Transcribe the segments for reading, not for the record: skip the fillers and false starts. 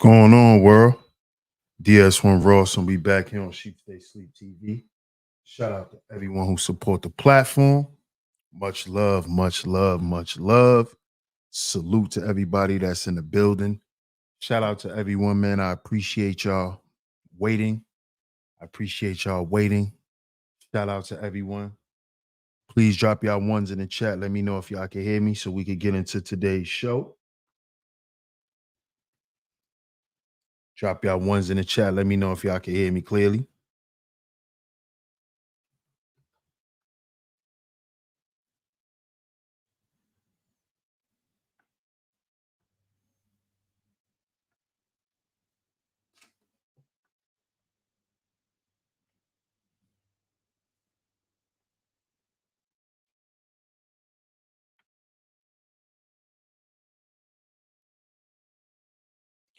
Going on, world? DS1 Ross, and we back here on SHEEPSTAYSLEEPTV. Shout out to everyone who support the platform. Much love, much love, much love. Salute to everybody that's in the building. Shout out to everyone, man. I appreciate y'all waiting. I appreciate y'all waiting. Shout out to everyone. Please drop y'all ones in the chat. Let me know if y'all can hear me so we can get into today's show. Drop y'all ones in the chat. Let me know if y'all can hear me clearly.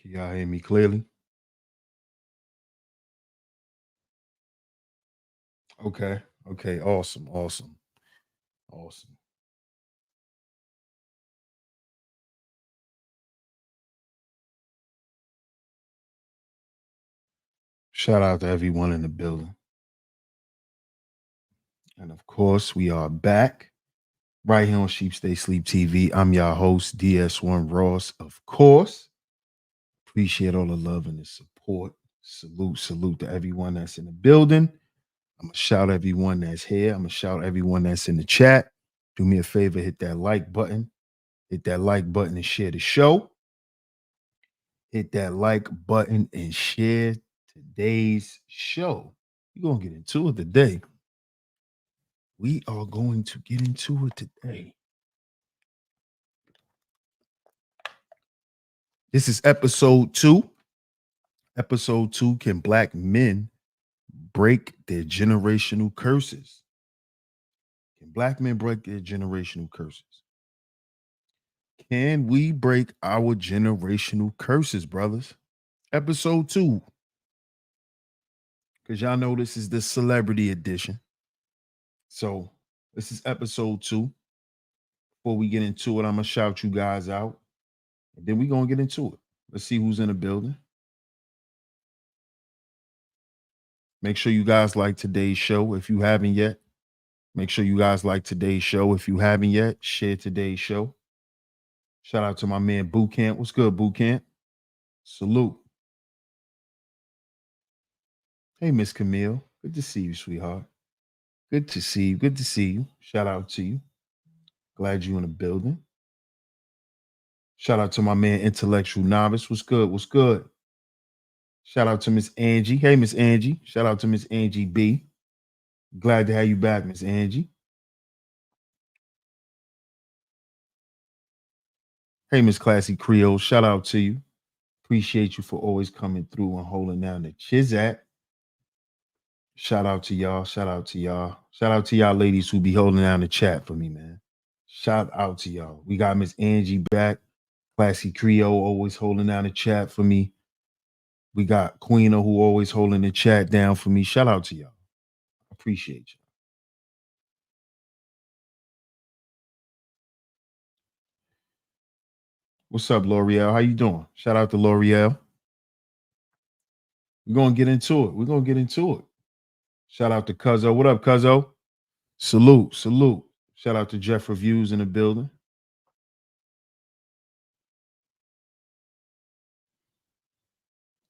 Can y'all hear me clearly? Okay. Okay. Awesome. Awesome. Awesome. Shout out to everyone in the building. And of course, we are back right here on Sheep Stay Sleep TV. I'm your host, DS1 Ross. Of course, appreciate all the love and the support. Salute to everyone that's in the building. I'm going to shout everyone that's here. I'm going to shout everyone that's in the chat. Do me a favor, hit that like button. Hit that like button and share the show. Hit that like button and share today's show. We're going to get into it today. We are going to get into it today. This is episode 2. Episode 2, can Black men break their generational curses? Can Black men break their generational curses? Can we break our generational curses, brothers? Episode 2. Because y'all know this is the celebrity edition. So this is episode 2. Before we get into it, I'm going to shout you guys out. And then we're going to get into it. Let's see who's in the building. Make sure you guys like today's show if you haven't yet. Make sure you guys like today's show. If you haven't yet, share today's show. Shout out to my man Boot Camp. What's good, Boot Camp? Salute. Hey, Miss Camille. Good to see you, sweetheart. Good to see you. Good to see you. Shout out to you. Glad you in the building. Shout out to my man Intellectual Novice. What's good? What's good? Shout out to Miss Angie. Hey, Miss Angie. Shout out to Miss Angie B. Glad to have you back, Miss Angie. Hey, Miss Classy Creole. Shout out to you. Appreciate you for always coming through and holding down the Chizat. Shout out to y'all. Shout out to y'all. Shout out to y'all ladies who be holding down the chat for me, man. Shout out to y'all. We got Miss Angie back. Classy Creole always holding down the chat for me. We got Queena who always holding the chat down for me. Shout out to y'all. Appreciate you. What's up, L'Oreal? How you doing? Shout out to L'Oreal. We're gonna get into it. We're gonna get into it. Shout out to Cuzzo. What up, Cuzzo? Salute. Shout out to Jeff Reviews in the building.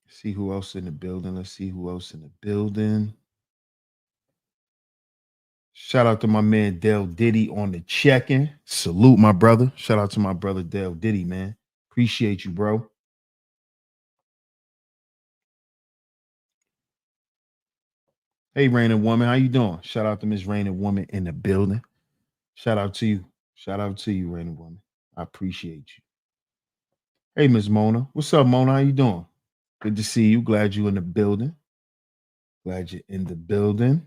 See who else in the building. Let's see who else in the building. Shout out to my man Dale Diddy on the check-in. Salute, my brother. Shout out to my brother Dale Diddy, man. Appreciate you, bro. Hey, Rainin' Woman, how you doing? Shout out to Miss Rainin' Woman in the building. Shout out to you. Shout out to you, Rainin' Woman. I appreciate you. Hey, Miss Mona. What's up, Mona? How you doing? Good to see you. Glad you in the building. Glad you're in the building.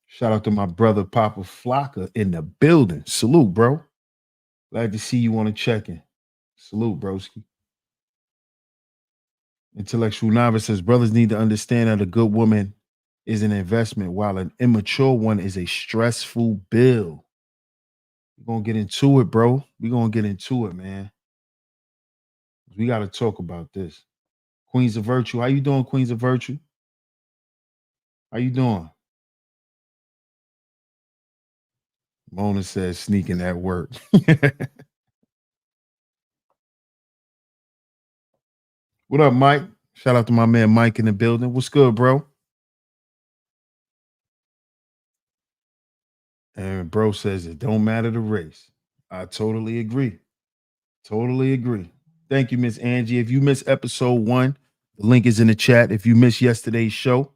Shout out to my brother Papa Flocka in the building. Salute, bro. Glad to see you on the check-in. Salute, broski. Intellectual Novice says brothers need to understand that a good woman is an investment while an immature one is a stressful bill. We're gonna get into it, bro. We're gonna get into it, man. We got to talk about this. Queens of Virtue. How you doing, Queens of Virtue? How you doing? Mona says sneaking at work. What up, Mike? Shout out to my man Mike in the building. What's good, bro? And bro says it don't matter the race. I totally agree. Totally agree. Thank you, Miss Angie. If you missed episode 1, the link is in the chat. If you missed yesterday's show,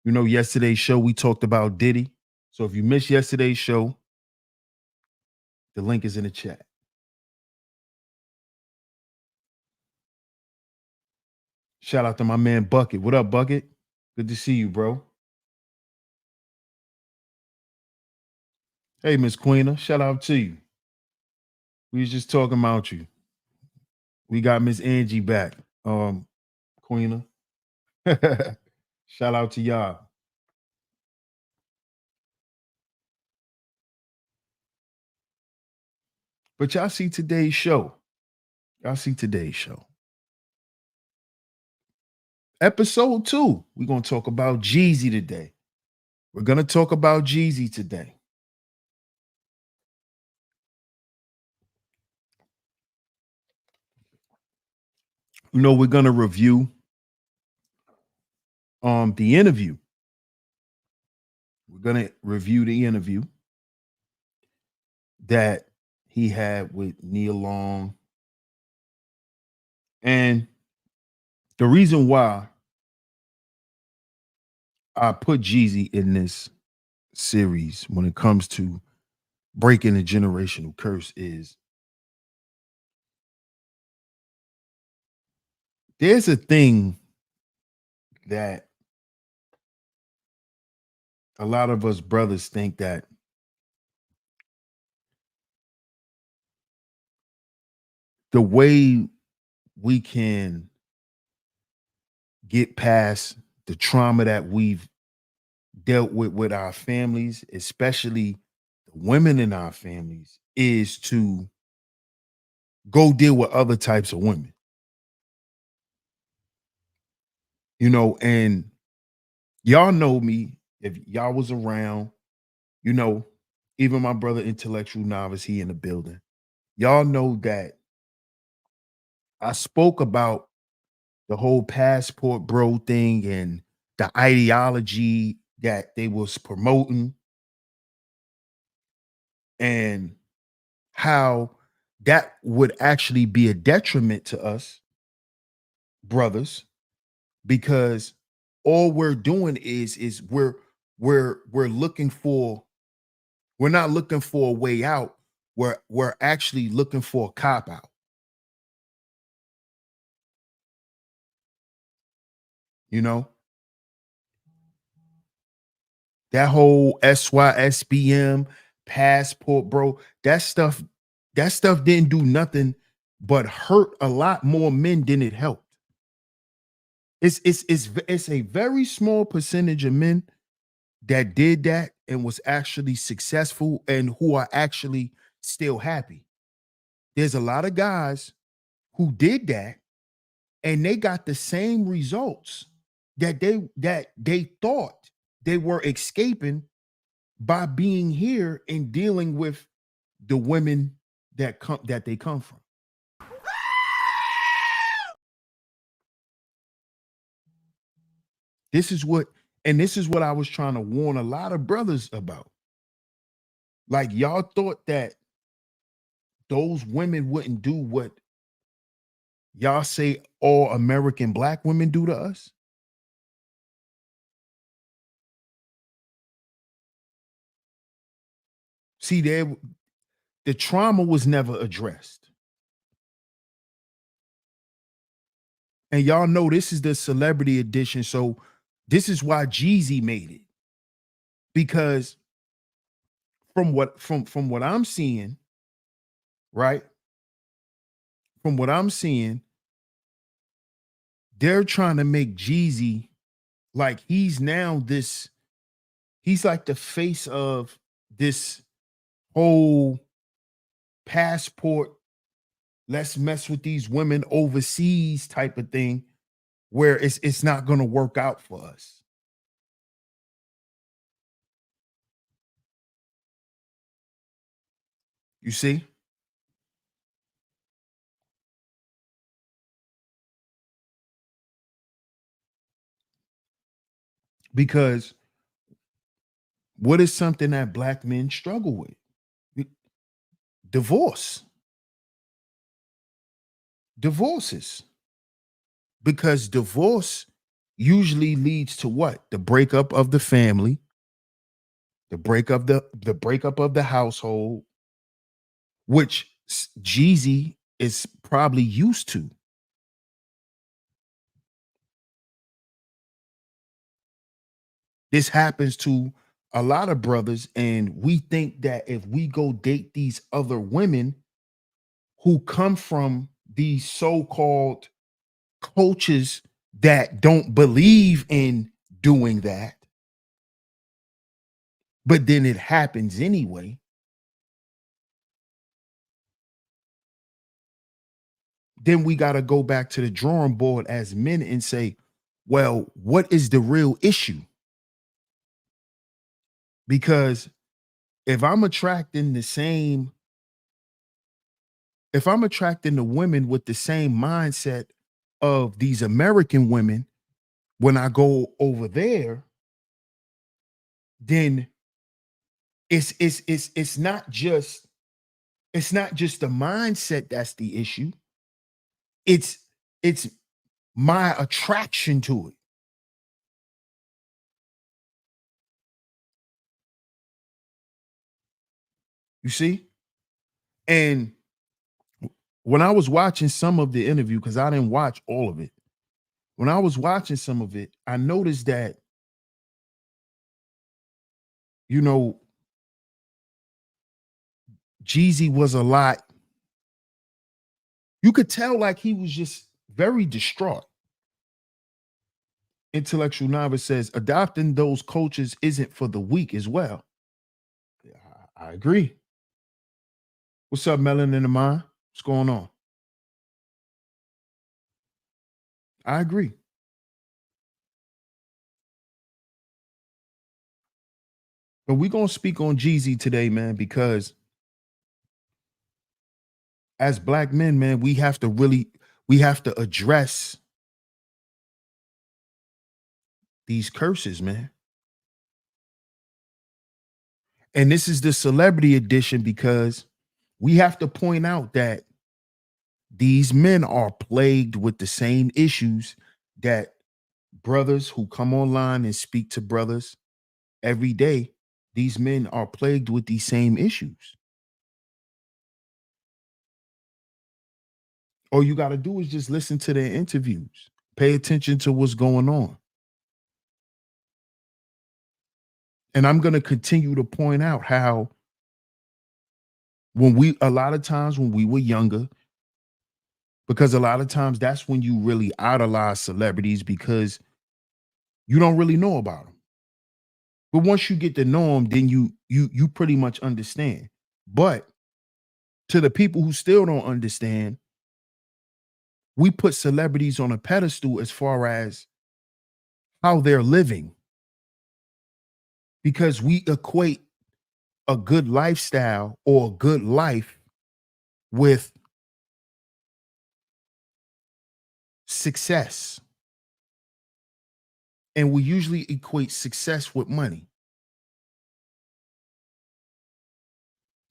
yesterday's show we talked about Diddy. So if you missed yesterday's show, the link is in the chat. Shout out to my man Bucket. What up, Bucket? Good to see you, bro. Hey, Miss Queena. Shout out to you. We was just talking about you. We got Miss Angie back. Queena. Shout out to y'all. But y'all see today's show. Episode 2. We're going to talk about Jeezy today. We're going to talk about Jeezy today. We're going to review the interview. We're going to review the interview that he had with Nia Long. And the reason why I put Jeezy in this series when it comes to breaking the generational curse is there's a thing that a lot of us brothers think that the way we can get past the trauma that we've dealt with our families, especially the women in our families, is to go deal with other types of women. And y'all know me, if y'all was around, even my brother Intellectual Novice, he in the building. Y'all know that I spoke about the whole passport bro thing and the ideology that they was promoting and how that would actually be a detriment to us brothers, because all we're doing is we're looking for, we're not looking for a way out, we're actually looking for a cop out. That whole SYSBM passport, bro, that stuff didn't do nothing but hurt a lot more men than it helped. It's a very small percentage of men that did that and was actually successful and who are actually still happy. There's a lot of guys who did that and they got the same results that they thought they were escaping by being here and dealing with the women that they come from. This is what I was trying to warn a lot of brothers about. Like, y'all thought that those women wouldn't do what y'all say all American black women do to us. See, the trauma was never addressed. And y'all know this is the celebrity edition. So this is why Jeezy made it. Because from what I'm seeing, right? From what I'm seeing, they're trying to make Jeezy like he's like the face of this whole passport let's mess with these women overseas type of thing where it's not going to work out for us. You see? Because what is something that black men struggle with? Divorce. Divorces. Because divorce usually leads to what? The breakup of the family, the breakup of the household, which Jeezy is probably used to. This happens to a lot of brothers, and we think that if we go date these other women who come from these so-called coaches that don't believe in doing that, but then it happens anyway, then we got to go back to the drawing board as men and say, well, what is the real issue? Because if I'm attracting the same, if I'm attracting the women with the same mindset of these American women, when I go over there, then it's not just the mindset that's the issue. It's it's my attraction to it. You see? And when I was watching some of the interview, because I didn't watch all of it, when I was watching some of it, I noticed that, you know, Jeezy was a lot, you could tell like he was just very distraught. Intellectual novice says adopting those coaches isn't for the weak as well. Yeah, I agree. What's up, Melon in the mind? What's going on? I agree. But we're gonna speak on Jeezy today, man, because as black men, man, we have to address these curses, man. And this is the celebrity edition because we have to point out that these men are plagued with the same issues that brothers who come online and speak to brothers every day, these men are plagued with these same issues. All you got to do is just listen to their interviews, pay attention to what's going on. And I'm going to continue to point out how a lot of times when we were younger, because a lot of times that's when you really idolize celebrities because you don't really know about them. But once you get to know them, then you pretty much understand. But to the people who still don't understand, we put celebrities on a pedestal as far as how they're living because we equate a good lifestyle or a good life with success. And we usually equate success with money,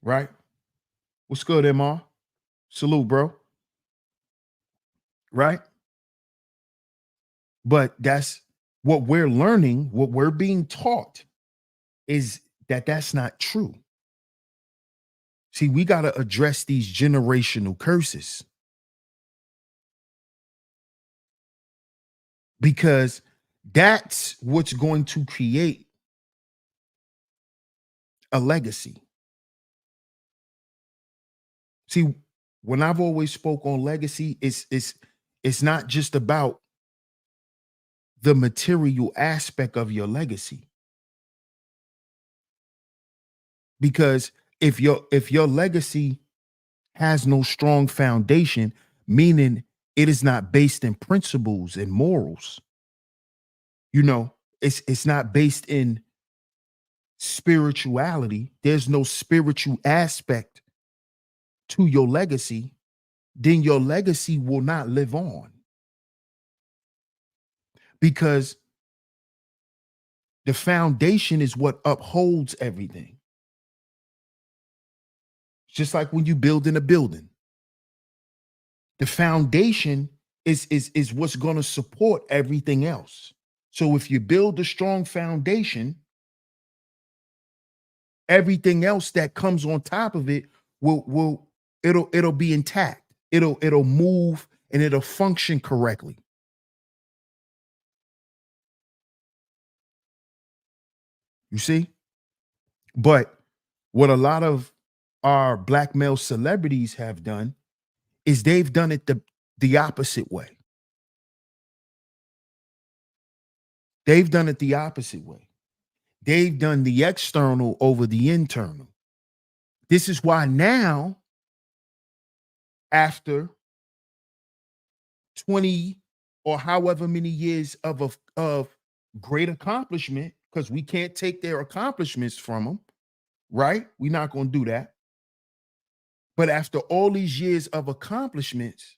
right? What's good, MR? Salute, bro. Right? But that's what we're learning, what we're being taught is that that's not true. See, we got to address these generational curses because that's what's going to create a legacy. See, when I've always spoke on legacy, it's not just about the material aspect of your legacy. Because if your legacy has no strong foundation, meaning it is not based in principles and morals. You know, it's not based in spirituality. There's no spiritual aspect to your legacy, then your legacy will not live on, because the foundation is what upholds everything. Just like when you build in a building, the foundation is what's going to support everything else. So if you build a strong foundation, everything else that comes on top of it it'll be intact. It'll move and it'll function correctly. You see? But what a lot of our black male celebrities have done is they've done it the opposite way. They've done it the opposite way. They've done the external over the internal. This is why now, after 20 or however many years of great accomplishment, because we can't take their accomplishments from them, right? We're not going to do that. But after all these years of accomplishments,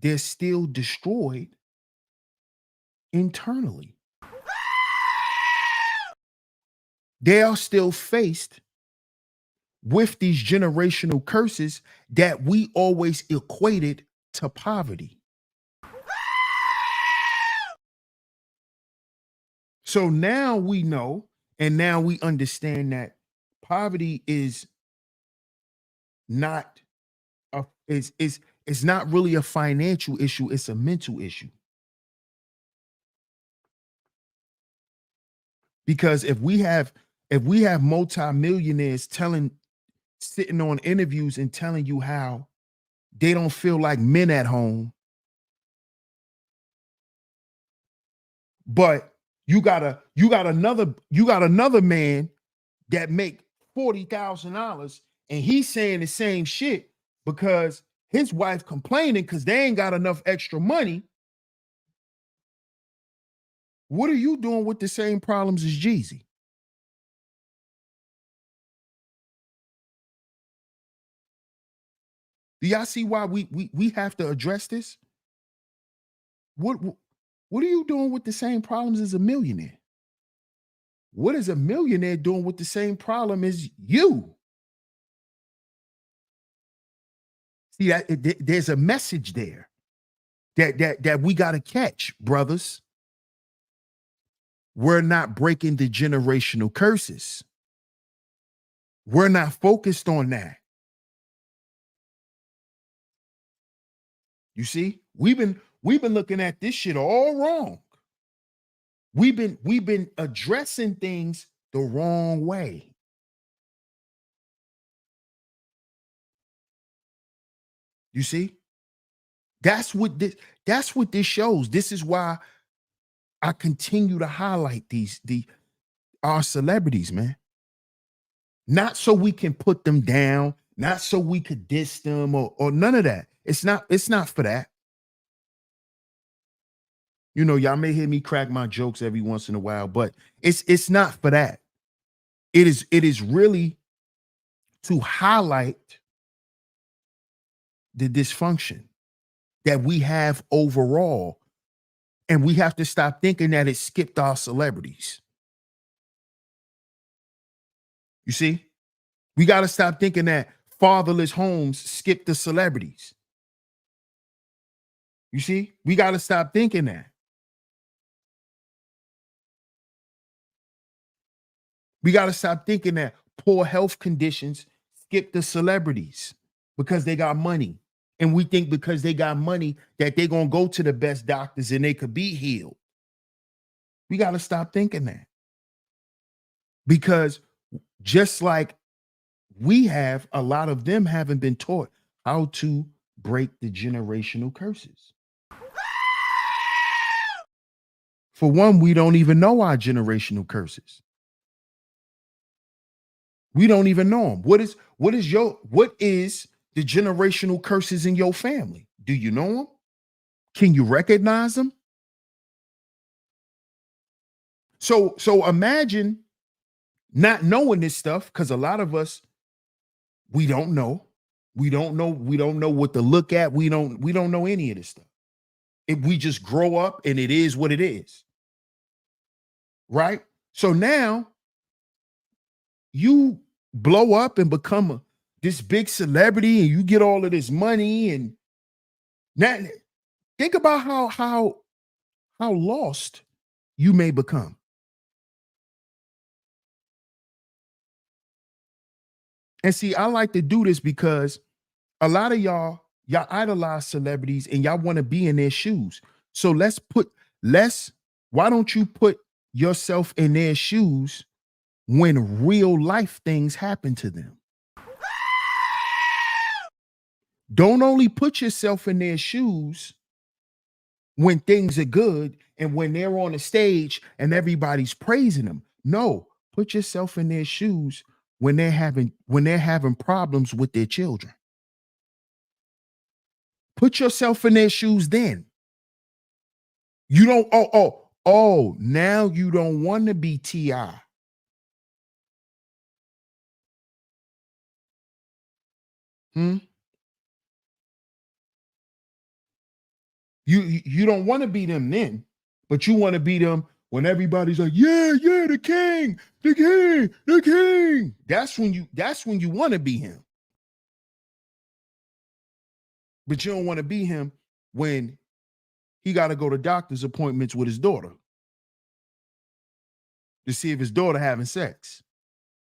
they're still destroyed internally. They are still faced with these generational curses that we always equated to poverty. So now we know, and now we understand that poverty is not it's not really a financial issue, it's a mental issue. Because if we have multimillionaires sitting on interviews and telling you how they don't feel like men at home, but you got another man that make $40,000 and he's saying the same shit because his wife complaining because they ain't got enough extra money. What are you doing with the same problems as Jeezy? Do y'all see why we have to address this? What are you doing with the same problems as a millionaire? What is a millionaire doing with the same problem as you? See, there's a message there that we got to catch, brothers. We're not breaking the generational curses. We're not focused on that. You see, we've been looking at this shit all wrong. We've been addressing things the wrong way. You see? That's what this shows. This is why I continue to highlight our celebrities, man. Not so we can put them down, not so we could diss them or none of that. It's not for that. You know, y'all may hear me crack my jokes every once in a while, but it's not for that. It is really to highlight the dysfunction that we have overall. And we have to stop thinking that it skipped our celebrities. You see? We got to stop thinking that fatherless homes skipped the celebrities. You see? We got to stop thinking that. We got to stop thinking that poor health conditions skip the celebrities because they got money. And we think because they got money that they're going to go to the best doctors and they could be healed. We got to stop thinking that. Because just like we have, a lot of them haven't been taught how to break the generational curses. For one, we don't even know our generational curses. We don't even know them. What is the generational curses in your family. Do you know them? Can you recognize them? So imagine not knowing this stuff, because a lot of us, we don't know. We don't know what to look at. We don't know any of this stuff. We just grow up and it is what it is. Right? So now you blow up and become this big celebrity and you get all of this money, and now think about how lost you may become. And see, I like to do this because a lot of y'all idolize celebrities and y'all want to be in their shoes. So why don't you put yourself in their shoes when real life things happen to them? Don't only put yourself in their shoes when things are good and when they're on the stage and everybody's praising them. No, put yourself in their shoes when they're having problems with their children. Put yourself in their shoes then. You don't now you don't want to be T.I. You don't want to be them then, but you want to be them when everybody's like, yeah, the king. That's when you want to be him. But you don't want to be him when he got to go to doctor's appointments with his daughter to see if his daughter having sex.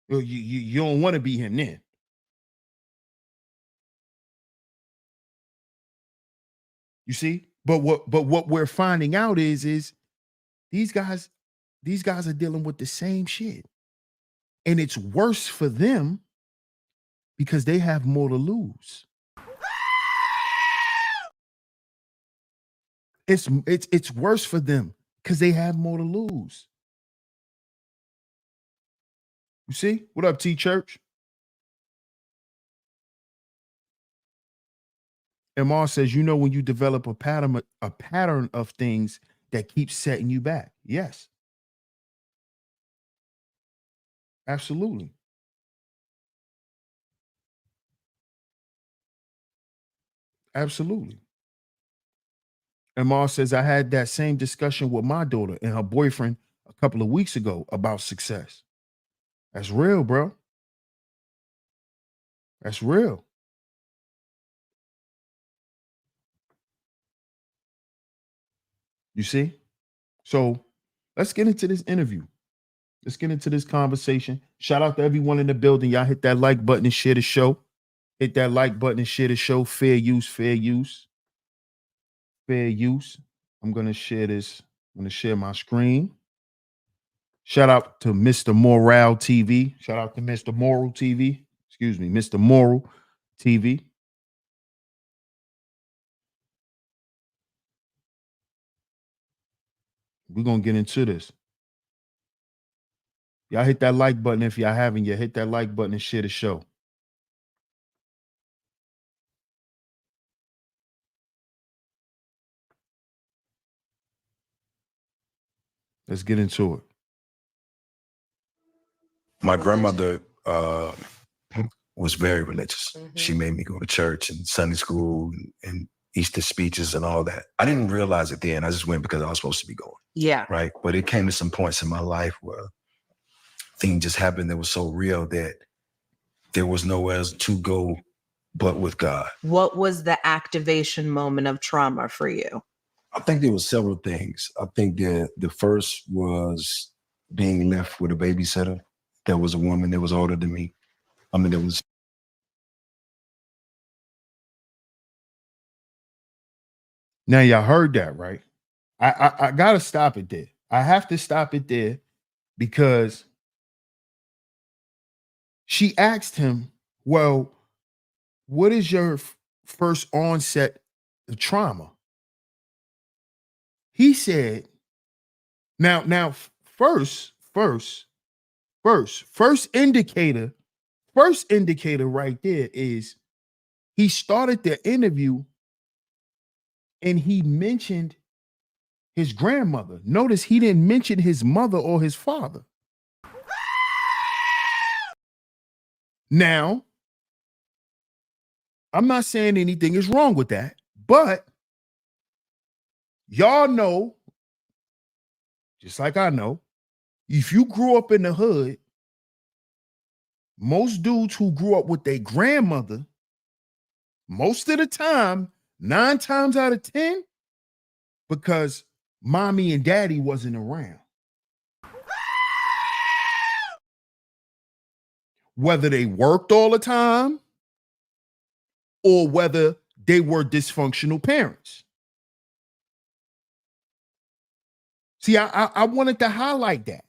You don't want to be him then. You see? But what we're finding out is these guys are dealing with the same shit. And it's worse for them because they have more to lose. It's worse for them because they have more to lose. You see? What up, T Church? MR says, when you develop a pattern of things that keeps setting you back. Yes. Absolutely. Absolutely. MR says, I had that same discussion with my daughter and her boyfriend a couple of weeks ago about success. That's real, bro. That's real. You see? So let's get into this interview. Let's get into this conversation. Shout out to everyone in the building. Y'all hit that like button and share the show. Hit that like button and share the show. Fair use, fair use. Fair use. I'm going to share this. I'm going to share my screen. Shout out to Mr. Moral TV. Shout out to Mr. Moral TV. Excuse me, Mr. Moral TV. We're going to get into this. Y'all hit that like button if y'all haven't yet. Hit that like button and share the show. Let's get into it. My grandmother was very religious. Mm-hmm. She made me go to church and Sunday school and Easter speeches and all that. I didn't realize it then. I just went because I was supposed to be going. Yeah. Right. But it came to some points in my life where things just happened that was so real that there was nowhere else to go but with God. What was the activation moment of trauma for you? I think there was several things. I think the first was being left with a babysitter. There was a woman that was older than me. I mean, there was. Now y'all heard that, right? I gotta stop it there. I have to stop it there because she asked him, well, what is your first onset of trauma? He said, now first indicator right there is he started the interview and he mentioned his grandmother. Notice he didn't mention his mother or his father. Now, I'm not saying anything is wrong with that, but y'all know, just like I know, if you grew up in the hood, most dudes who grew up with their grandmother, most of the time, 9 times out of 10, because mommy and daddy wasn't around. Whether they worked all the time or whether they were dysfunctional parents. See, I wanted to highlight that.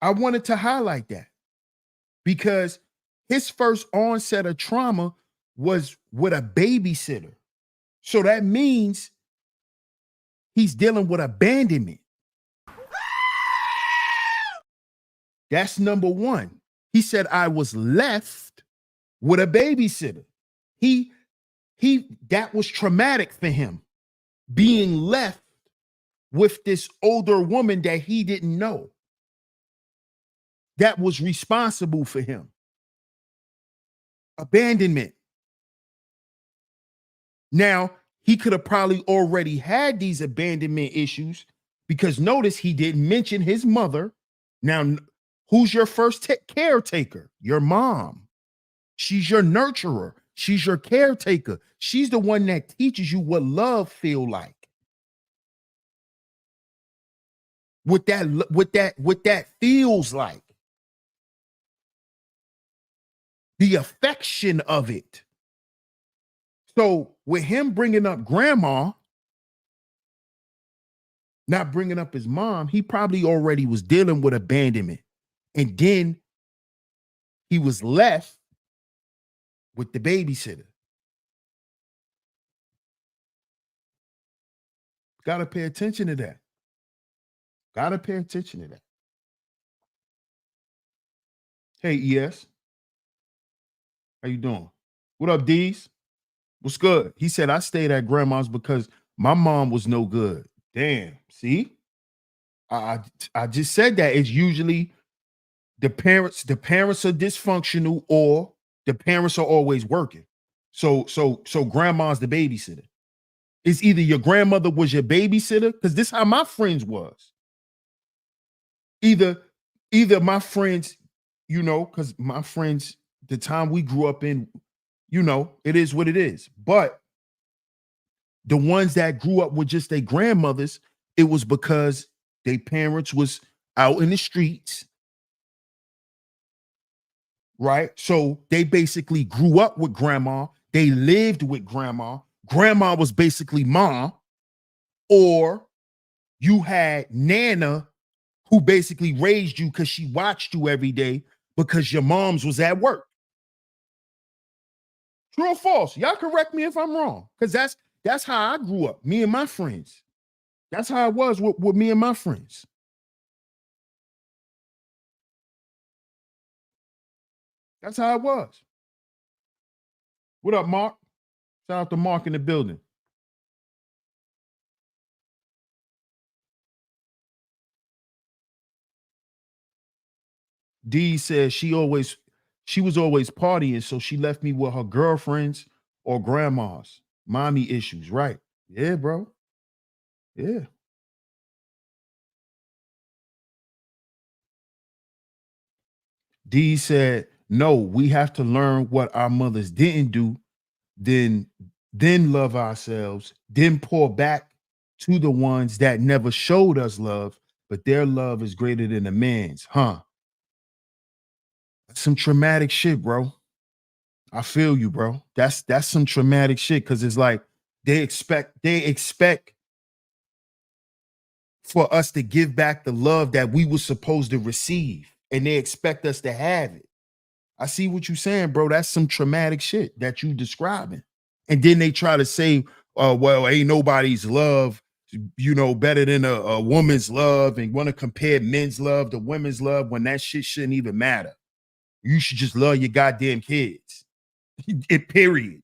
I wanted to highlight that because his first onset of trauma was with a babysitter. So that means he's dealing with abandonment. That's number one. He said, I was left with a babysitter. That was traumatic for him, being left with this older woman that he didn't know, that was responsible for him. Abandonment. Now, he could have probably already had these abandonment issues because notice he didn't mention his mother. Now, who's your first caretaker? Your mom. She's your nurturer. She's your caretaker. She's the one that teaches you what love feel like. What that feels like. The affection of it. So with him bringing up grandma, not bringing up his mom, he probably already was dealing with abandonment. And then he was left with the babysitter. Got to pay attention to that. Got to pay attention to that. Hey, ES. How you doing? What up, D's? What's good? He said, I stayed at grandma's because my mom was no good. Damn. See? I just said that. It's usually the parents are dysfunctional or the parents are always working. So grandma's the babysitter. It's either your grandmother was your babysitter, because this is how my friends was. Either my friends, because my friends, the time we grew up in, it is what it is. But the ones that grew up with just their grandmothers, it was because their parents was out in the streets, right? So they basically grew up with grandma. They lived with grandma. Grandma was basically mom. Or you had Nana, who basically raised you because she watched you every day because your mom's was at work. True or false? Y'all correct me if I'm wrong, because that's how I grew up, me and my friends. That's how it was with me and my friends. That's how it was. What up, Mark? Shout out to Mark in the building. D says she was always partying, so she left me with her girlfriends or grandmas. Mommy issues, right? Yeah, bro. Yeah. D said, no, we have to learn what our mothers didn't do, then love ourselves, then pour back to the ones that never showed us love, but their love is greater than a man's, huh? That's some traumatic shit, bro. I feel you, bro. That's some traumatic shit, because it's like they expect for us to give back the love that we were supposed to receive, and they expect us to have it. I see what you're saying, bro. That's some traumatic shit that you describing. And then they try to say, well, ain't nobody's love, better than a woman's love, and want to compare men's love to women's love when that shit shouldn't even matter. You should just love your goddamn kids. It period.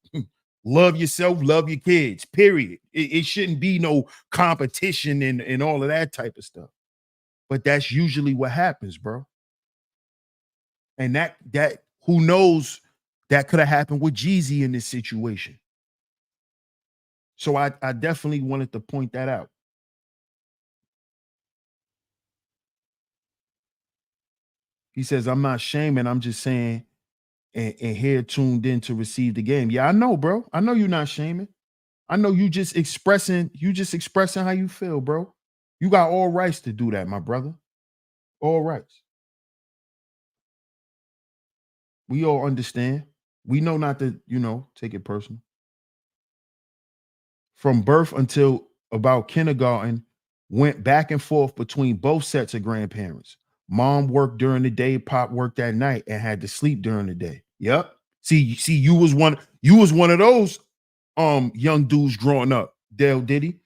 Love yourself, love your kids, period. It shouldn't be no competition and all of that type of stuff. But that's usually what happens, bro. And that who knows, that could have happened with Jeezy in this situation. So I definitely wanted to point that out. He says, I'm not shaming, I'm just saying, and here tuned in to receive the game. Yeah, I know, bro. I know you're not shaming. I know you just expressing how you feel, bro. You got all rights to do that, my brother. All rights. We all understand. We know not to, take it personal. From birth until about kindergarten, went back and forth between both sets of grandparents. Mom worked during the day, pop worked at night, and had to sleep during the day. Yep. See, you was one of those young dudes growing up. Dale Diddy.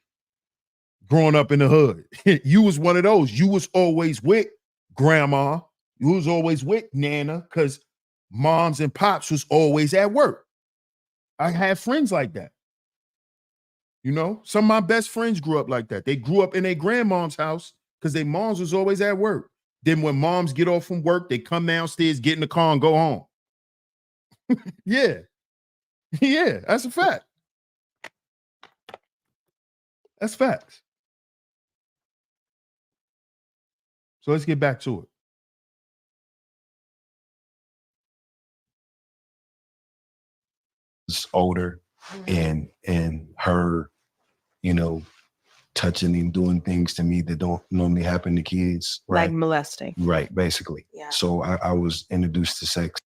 Growing up in the hood. You was one of those. You was always with grandma. You was always with Nana, because moms and pops was always at work. I had friends like that. Some of my best friends grew up like that. They grew up in their grandmom's house because their moms was always at work. Then when moms get off from work, they come downstairs, get in the car, and go home. Yeah. Yeah, that's a fact. That's facts. So let's get back to it. It's older and her, touching and doing things to me that don't normally happen to kids. Right? Like molesting. Right, basically. Yeah. So I was introduced to sex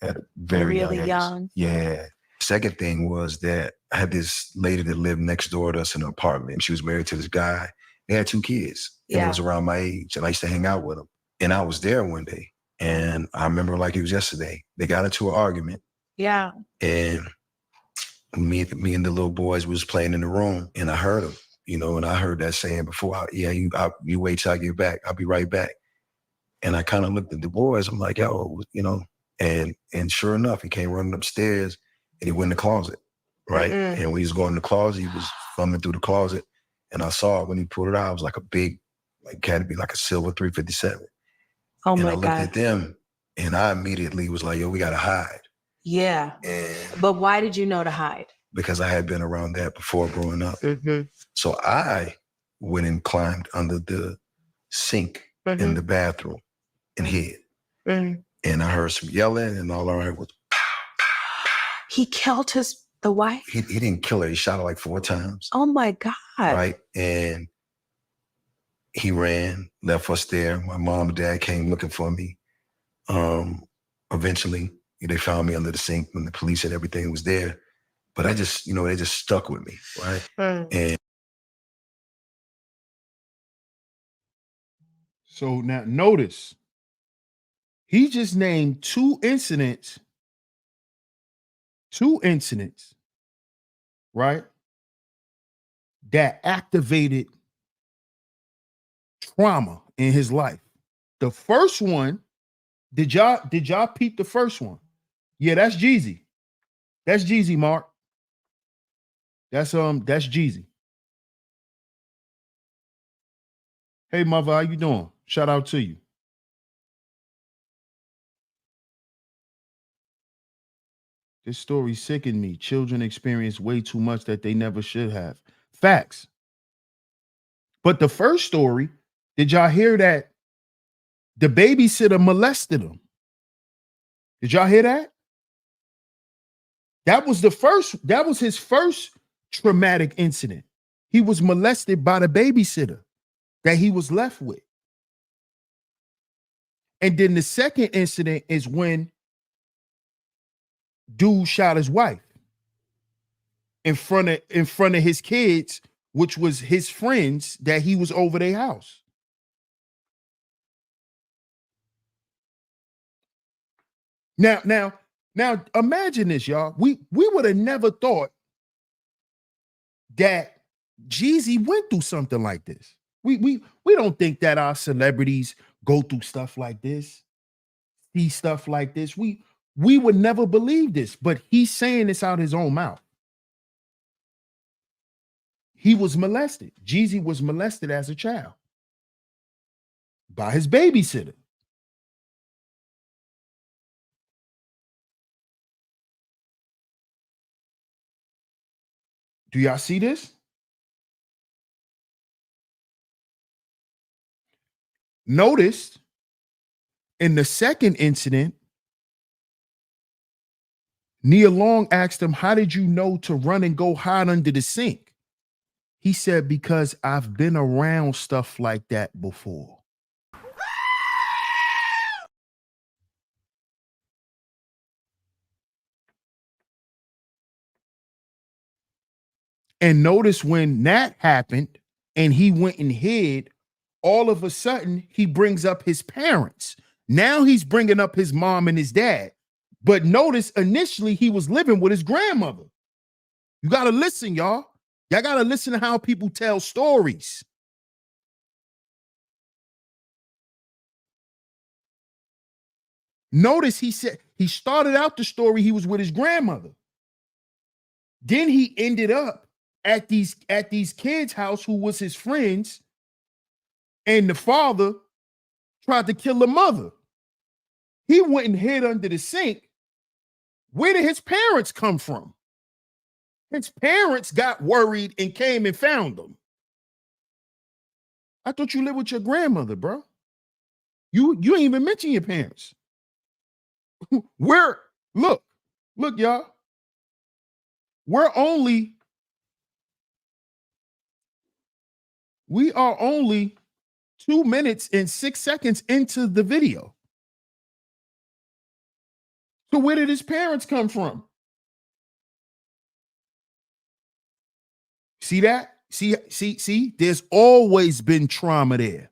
at a very really young. age. Yeah. Second thing was that I had this lady that lived next door to us in an apartment. She was married to this guy. They had 2 kids. And it was around my age. And I used to hang out with them. And I was there one day. And I remember like it was yesterday. They got into an argument. Yeah. And me and the little boys was playing in the room. And I heard them, and I heard that saying before, you wait till I get back. I'll be right back. And I kind of looked at the boys. I'm like, yo, and sure enough, he came running upstairs and he went in the closet, right? And when he was going in the closet, he was thumbing through the closet. And I saw it when he pulled it out, it was like a big, had to be like a silver 357. Oh and my I looked God. at them and I immediately was like, yo, we got to hide. Yeah. But why did you know to hide? Because I had been around that before growing up. So I went and climbed under the sink in the bathroom and hid. And I heard some yelling, and all I heard was, pow, pow, pow. He killed the wife? He didn't kill her. He shot her like 4 times. Oh my God. Right? And he ran, left us there. My mom and dad came looking for me. Eventually, they found me under the sink when the police and everything was there. But I just, they just stuck with me, right? And so now notice, he just named 2 incidents, right? That activated trauma in his life. The first one, did y'all peep the first one? Yeah, that's Jeezy. That's Jeezy, Mark. That's Jeezy. Hey, mother, how you doing? Shout out to you. This story sickened me. Children experience way too much that they never should have. Facts. But the first story, did y'all hear that the babysitter molested him? Did y'all hear that? That was his first traumatic incident. He was molested by the babysitter that he was left with. And then the second incident is when dude shot his wife in front of his kids, which was his friends that he was over their house. Now imagine this, y'all. We would have never thought that Jeezy went through something like this. We don't think that our celebrities go through stuff like this, see stuff like this. We We would never believe this, but he's saying this out his own mouth. He was molested. Jeezy was molested as a child by his babysitter. Do y'all see this? Notice in the second incident, Nia Long asked him, how did you know to run and go hide under the sink? He said, because I've been around stuff like that before. And notice when that happened and he went and hid, all of a sudden he brings up his parents. Now he's bringing up his mom and his dad. But notice initially he was living with his grandmother. You got to listen, y'all. Y'all got to listen to how people tell stories. Notice he said he started out the story, he was with his grandmother. Then he ended up at these kids' house who was his friends, and the father tried to kill the mother. He went and hid under the sink. Where did his parents come from? His parents got worried and came and found him. I thought you lived with your grandmother, bro. You ain't even mention your parents. Look, y'all. We are only 2 minutes and 6 seconds into the video. So where did his parents come from? See that? See, there's always been trauma there.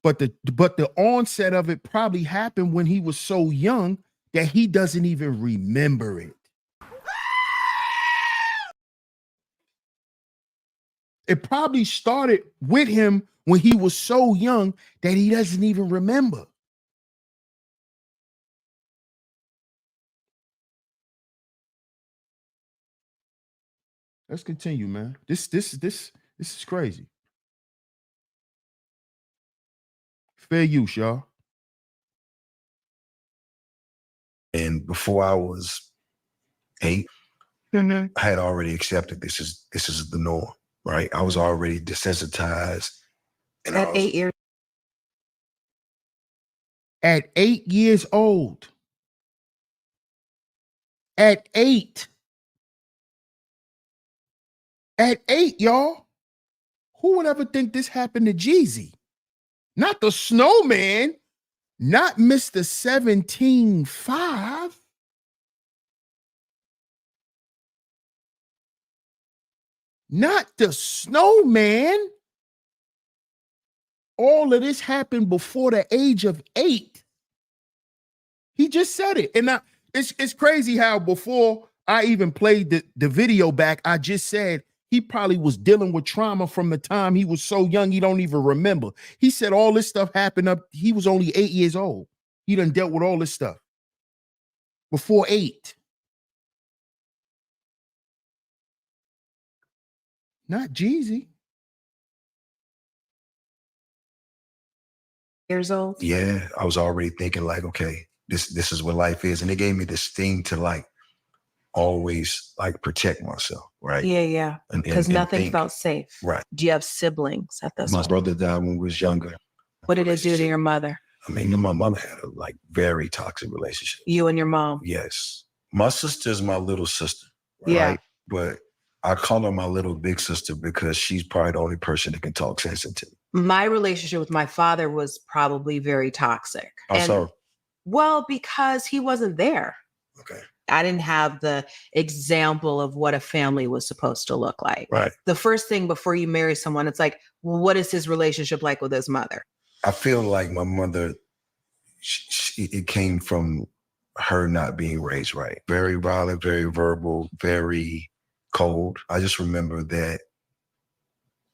But the onset of it probably happened when he was so young that he doesn't even remember it. It probably started with him when he was so young that he doesn't even remember. Let's continue, man. This is crazy. Fair use, y'all. And before I was 8, I had already accepted this is the norm, right? I was already desensitized. And At 8 years. At 8 years old. At 8. At 8, y'all. Who would ever think this happened to Jeezy? Not the snowman. Not Mr. 17.5. Not the snowman. All of this happened before the age of 8. He just said it. And now it's crazy how before I even played the video back, I just said he probably was dealing with trauma from the time he was so young he don't even remember. He said all this stuff happened he was only 8 years old. He done dealt with all this stuff before 8. Not Jeezy. Years old. Yeah, I was already thinking like, okay, this is what life is. And it gave me this thing to like always like protect myself, right? Yeah. Because nothing felt safe. Right. Do you have siblings at this My point? brother died when we was younger. What did it do to your mother? I mean, my mother had a like very toxic relationship. You and your mom? Yes. My sister's my little sister, right? Yeah. But I call her my little big sister because she's probably the only person that can talk sense into me. My relationship with my father was probably very toxic. So? Well, because he wasn't there. Okay. I didn't have the example of what a family was supposed to look like. Right. The first thing before you marry someone, it's like, well, what is his relationship like with his mother? I feel like my mother, it came from her not being raised right. Very violent, very verbal, very cold. I just remember that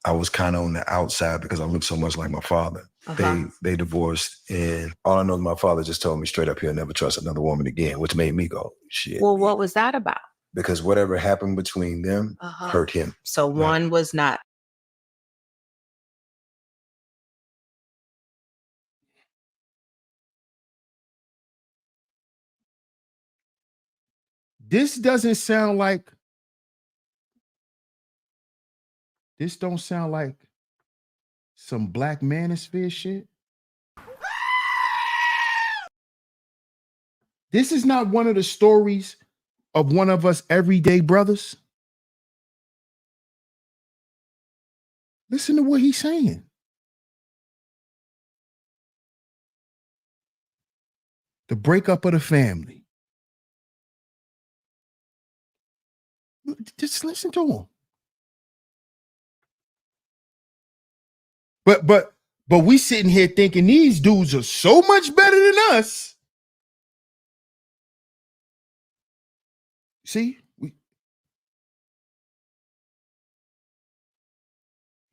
I was kind of on the outside because I looked so much like my father. Uh-huh. They divorced, and all I know is my father just told me straight up he'll never trust another woman again, which made me go, shit. Well, what was that about? Because whatever happened between them hurt him. So one was not. This doesn't sound like. This don't sound like some Black Manosphere shit. This is not one of the stories of one of us everyday brothers. Listen to what he's saying. The breakup of the family. Just listen to him. But we sitting here thinking these dudes are so much better than us. See?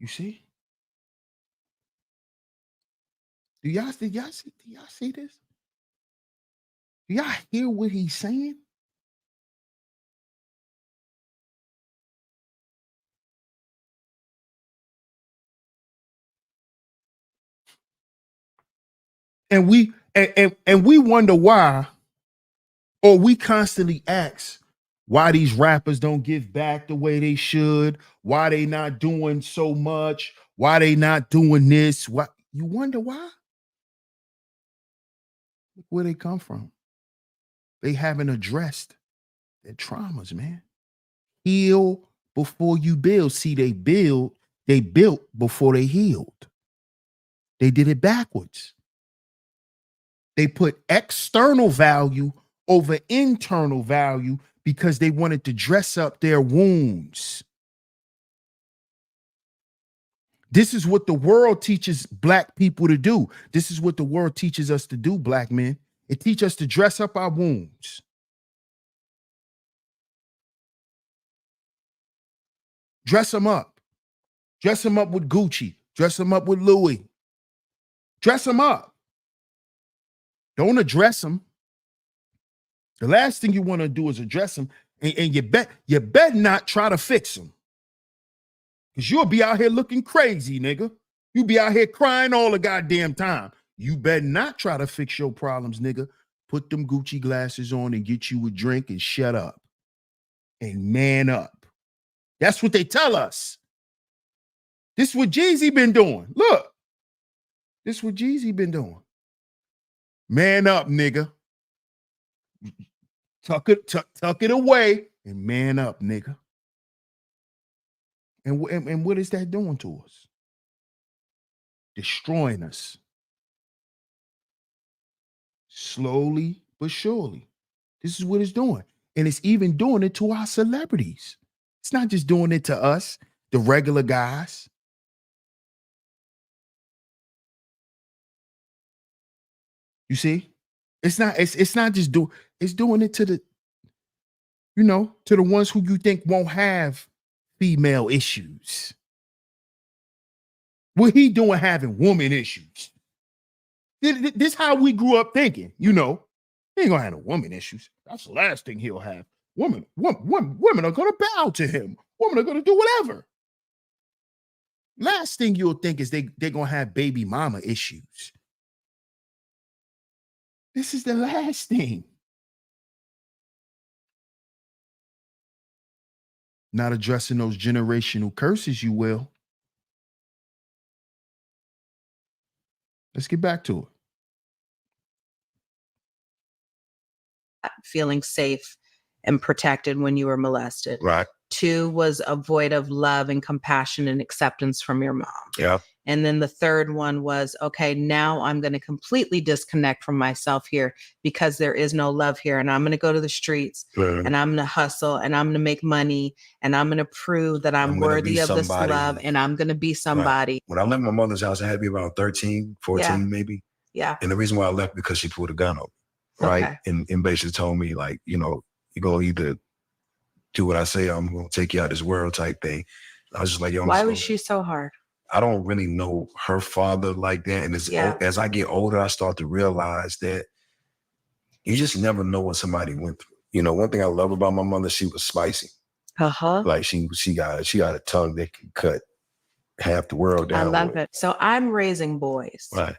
You see? Do y'all see this? Do y'all hear what he's saying? And we wonder why, or we constantly ask why these rappers don't give back the way they should, why they not doing so much, why they not doing this. Why you wonder why? Look where they come from. They haven't addressed their traumas, man. Heal before you build. See, they built before they healed. They did it backwards. They put external value over internal value because they wanted to dress up their wounds. This is what the world teaches Black people to do. This is what the world teaches us to do, Black men. It teaches us to dress up our wounds. Dress them up. Dress them up with Gucci. Dress them up with Louis. Dress them up. Don't address them. The last thing you want to do is address them, and you bet not try to fix them. Because you'll be out here looking crazy, nigga. You be out here crying all the goddamn time. You better not try to fix your problems, nigga. Put them Gucci glasses on and get you a drink and shut up. And man up. That's what they tell us. This is what Jeezy been doing. Look. This is what Jeezy been doing. Man up, nigga. Tuck it away and man up, nigga. And what is that doing to us? Destroying us. Slowly but surely. This is what it's doing. And it's even doing it to our celebrities. It's not just doing it to us, the regular guys. You see? It's not just it's doing it to the, to the ones who you think won't have female issues. What he doing having woman issues? This how we grew up thinking, he ain't gonna have no woman issues. That's the last thing he'll have. Women are gonna bow to him. Women are gonna do whatever. Last thing you'll think is they're gonna have baby mama issues. This is the last thing. Not addressing those generational curses, you will. Let's get back to it. Feeling safe and protected when you were molested. Right. 2 was a void of love and compassion and acceptance from your mom. Yeah. And then the third one was, okay, now I'm going to completely disconnect from myself here because there is no love here. And I'm going to go to the streets and I'm going to hustle and I'm going to make money and I'm going to prove that I'm worthy of this love and I'm going to be somebody. Right. When I left my mother's house, I had to be around 13, 14 maybe. Yeah. And the reason why I left because she pulled a gun on me. Right. Okay. And basically told me like, you're going to either do what I say, I'm going to take you out of this world type thing. I was just like, yo, Why was she so hard? I don't really know her father like that. And as I get older, I start to realize that you just never know what somebody went through. You know, one thing I love about my mother, she was spicy. Like she got a tongue that can cut half the world down. I love it. So I'm raising boys. Right.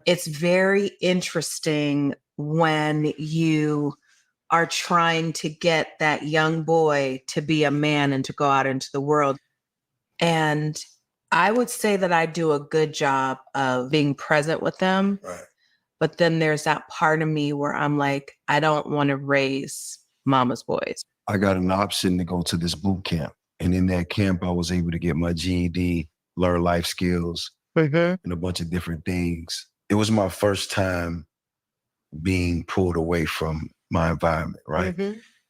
It's very interesting when you are trying to get that young boy to be a man and to go out into the world. And I would say that I do a good job of being present with them. Right. But then there's that part of me where I'm like, I don't want to raise mama's boys. I got an option to go to this boot camp. And in that camp, I was able to get my GED, learn life skills, and a bunch of different things. It was my first time being pulled away from my environment, right?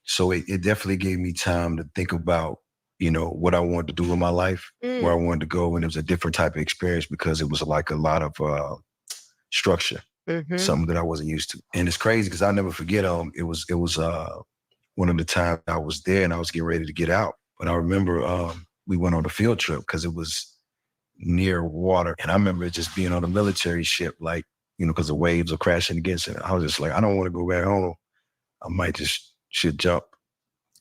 So it definitely gave me time to think about, you know, what I wanted to do with my life, where I wanted to go. And it was a different type of experience because it was like a lot of structure, something that I wasn't used to. And it's crazy because I'll never forget, it was one of the times I was there and I was getting ready to get out. But I remember we went on a field trip because it was near water. And I remember just being on a military ship, like, you know, because the waves are crashing against it. I was just like, I don't want to go back home. I might should jump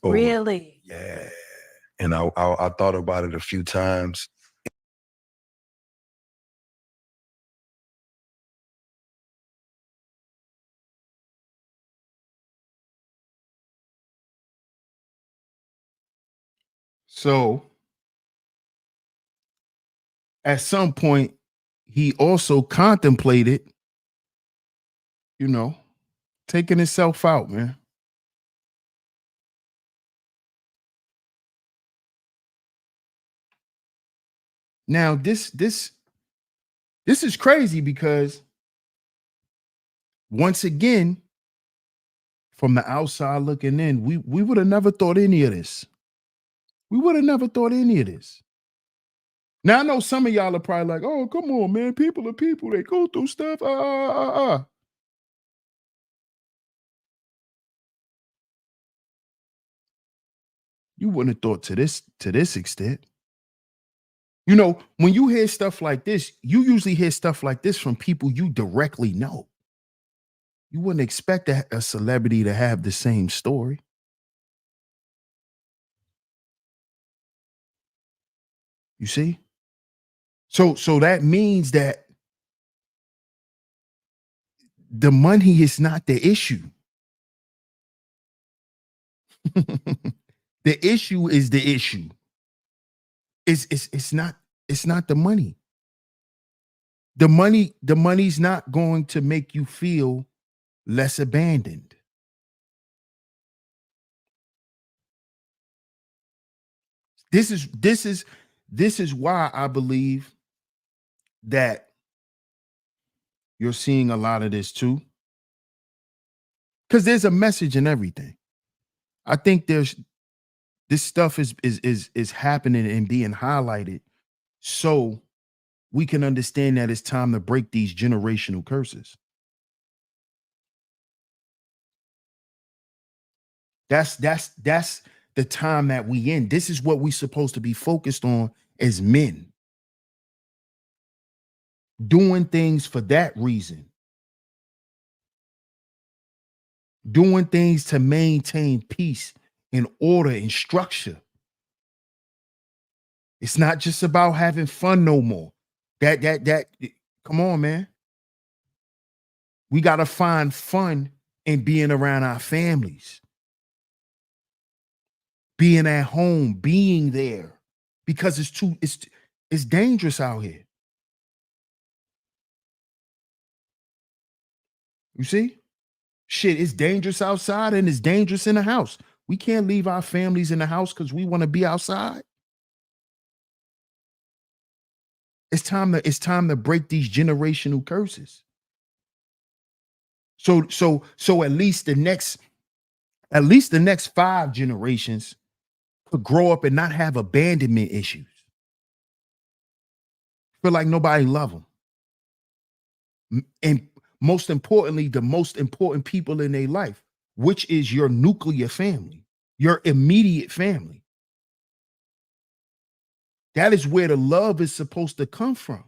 over. Really? Yeah. And I thought about it a few times. So at some point, he also contemplated, you know, taking himself out, man. Now, this is crazy because once again, from the outside looking in, we would have never thought any of this. We would have never thought any of this. Now, I know some of y'all are probably like, oh, come on, man. People are people. They go through stuff. You wouldn't have thought to this extent. You know, when you hear stuff like this, you usually hear stuff like this from people you directly know. You wouldn't expect a celebrity to have the same story. You see? So that means that the money is not the issue. The issue is the issue. It's not the money. The money's not going to make you feel less abandoned. This is why I believe that you're seeing a lot of this too. Because there's a message in everything. I think this stuff is happening and being highlighted so we can understand that it's time to break these generational curses. That's the time that we in. This is what we're supposed to be focused on as men. Doing things for that reason. Doing things to maintain peace and order and structure. It's not just about having fun no more. That come on, man. We got to find fun in being around our families. Being at home, being there. Because it's dangerous out here. You see? Shit, it's dangerous outside and it's dangerous in the house. We can't leave our families in the house because we want to be outside. It's time to break these generational curses. So at least the next 5 generations could grow up and not have abandonment issues. Feel like nobody love them. And most importantly, the most important people in their life, which is your nuclear family, your immediate family. That is where the love is supposed to come from.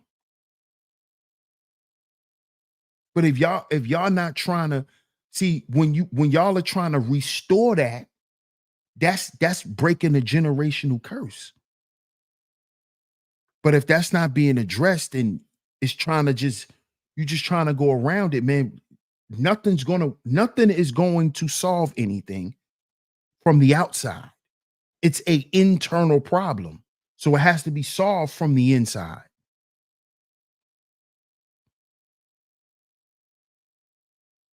But if y'all not trying to see, when y'all are trying to restore that, that's breaking the generational curse. But if that's not being addressed and it's trying to you're just trying to go around it, man, nothing is going to solve anything from the outside. It's an internal problem. So it has to be solved from the inside.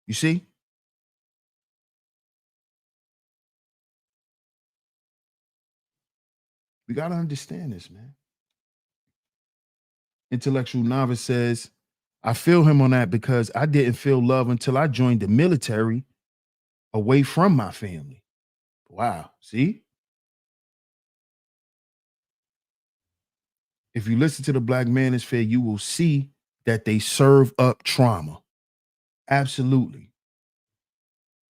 You see? We got to understand this, man. Intellectual Novice says, I feel him on that because I didn't feel love until I joined the military away from my family. Wow. See? If you listen to the Black Manosphere, you will see that they serve up trauma. Absolutely.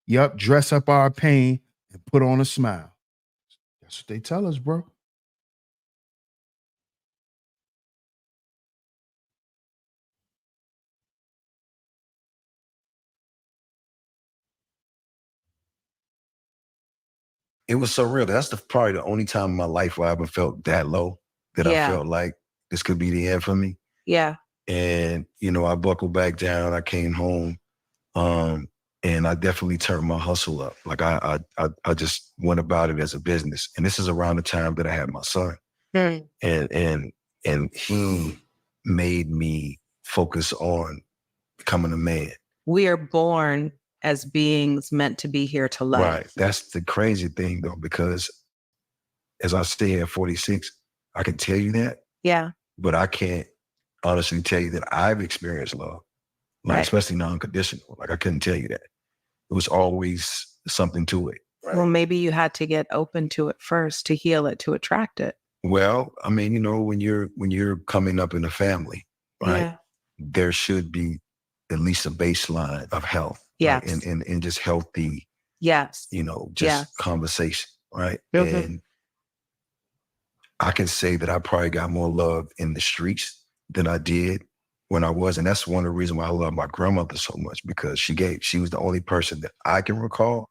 Yup. Dress up our pain and put on a smile. That's what they tell us, bro. It was so real. That's probably the only time in my life where I ever felt that low, that I felt like this could be the end for me. Yeah. And, I buckled back down. I came home. And I definitely turned my hustle up. Like I just went about it as a business. And this is around the time that I had my son. And he made me focus on becoming a man. We are born as beings meant to be here to love. Right. That's the crazy thing though, because as I stay at 46, I can tell you that. Yeah. But I can't honestly tell you that I've experienced love, like especially non-conditional. Like I couldn't tell you that. It was always something to it. Right? Well, maybe you had to get open to it first to heal it, to attract it. Well, I mean, when you're coming up in a family, right? Yeah. There should be at least a baseline of health. Yes. Right? And just healthy, yes. Conversation, right? Okay. And I can say that I probably got more love in the streets than I did when I was. And that's one of the reasons why I love my grandmother so much, because she was the only person that I can recall.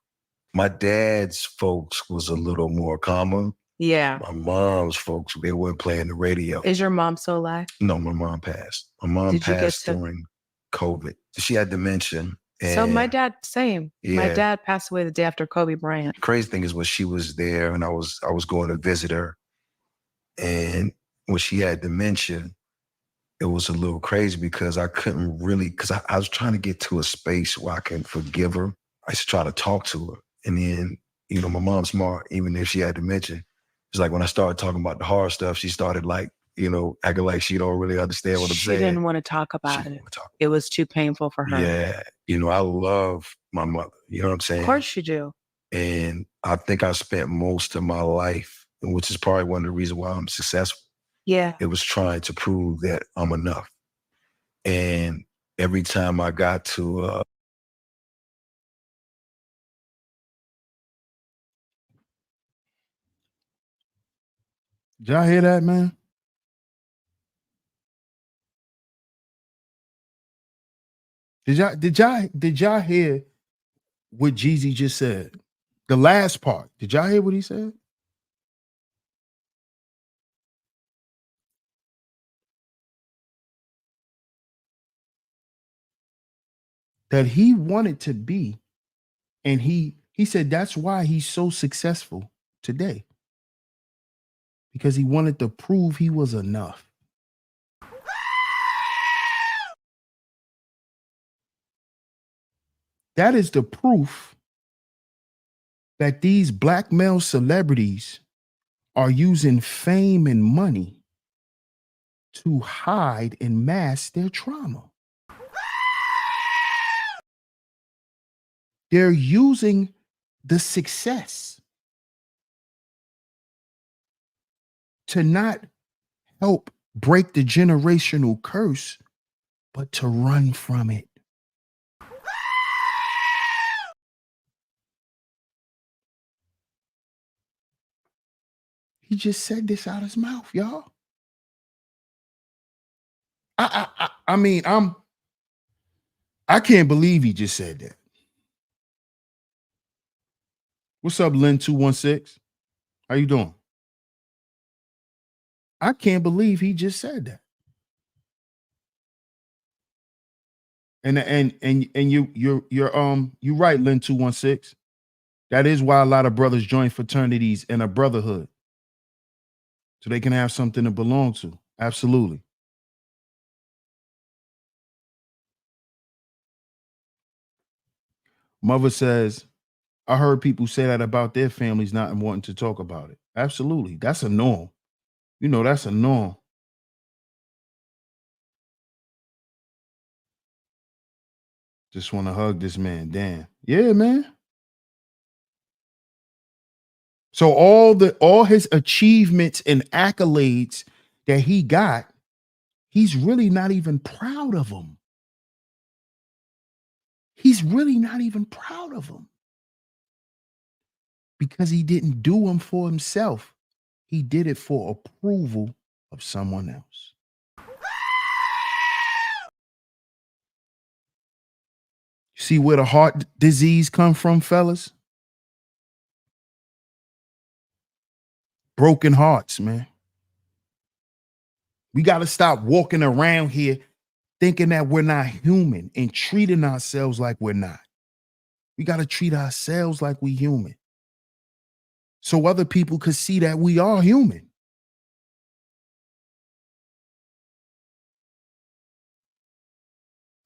My dad's folks was a little more calmer. Yeah. My mom's folks, they weren't playing the radio. Is your mom still alive? No, my mom passed. My mom passed during COVID. She had dementia. So my dad, same. Yeah. My dad passed away the day after Kobe Bryant. Crazy thing is when she was there and I was going to visit her, and when she had dementia, it was a little crazy because I couldn't really, because I was trying to get to a space where I can forgive her. I used to try to talk to her. And then, my mom's smart, even if she had dementia. It's like when I started talking about the hard stuff, she started acting like she don't really understand what I'm saying. She didn't want to talk about it. It was too painful for her. Yeah. I love my mother. You know what I'm saying? Of course you do. And I think I spent most of my life, which is probably one of the reasons why I'm successful. Yeah. It was trying to prove that I'm enough. And every time I got to did y'all hear that, man? Did y'all hear what Jeezy just said? The last part. Did y'all hear what he said? That he wanted to be, and he said that's why he's so successful today. Because he wanted to prove he was enough. That is the proof that these black male celebrities are using fame and money to hide and mask their trauma. They're using the success to not help break the generational curse, but to run from it. He just said this out of his mouth, y'all. I mean, I can't believe he just said that. What's up, Lynn 216? How you doing? I can't believe he just said that. And you're right, Lynn 216. That is why a lot of brothers join fraternities and a brotherhood. So they can have something to belong to. Absolutely. Mother says, I heard people say that about their families not wanting to talk about it. Absolutely. That's a norm. You know, that's a norm. Just want to hug this man. Damn. Yeah, man. So all his achievements and accolades that he got, he's really not even proud of them. He's really not even proud of them. Because he didn't do them for himself. He did it for approval of someone else. See where the heart disease come from, fellas? Broken hearts, man. We got to stop walking around here thinking that we're not human and treating ourselves like we're not. We got to treat ourselves like we human. So other people could see that we are human.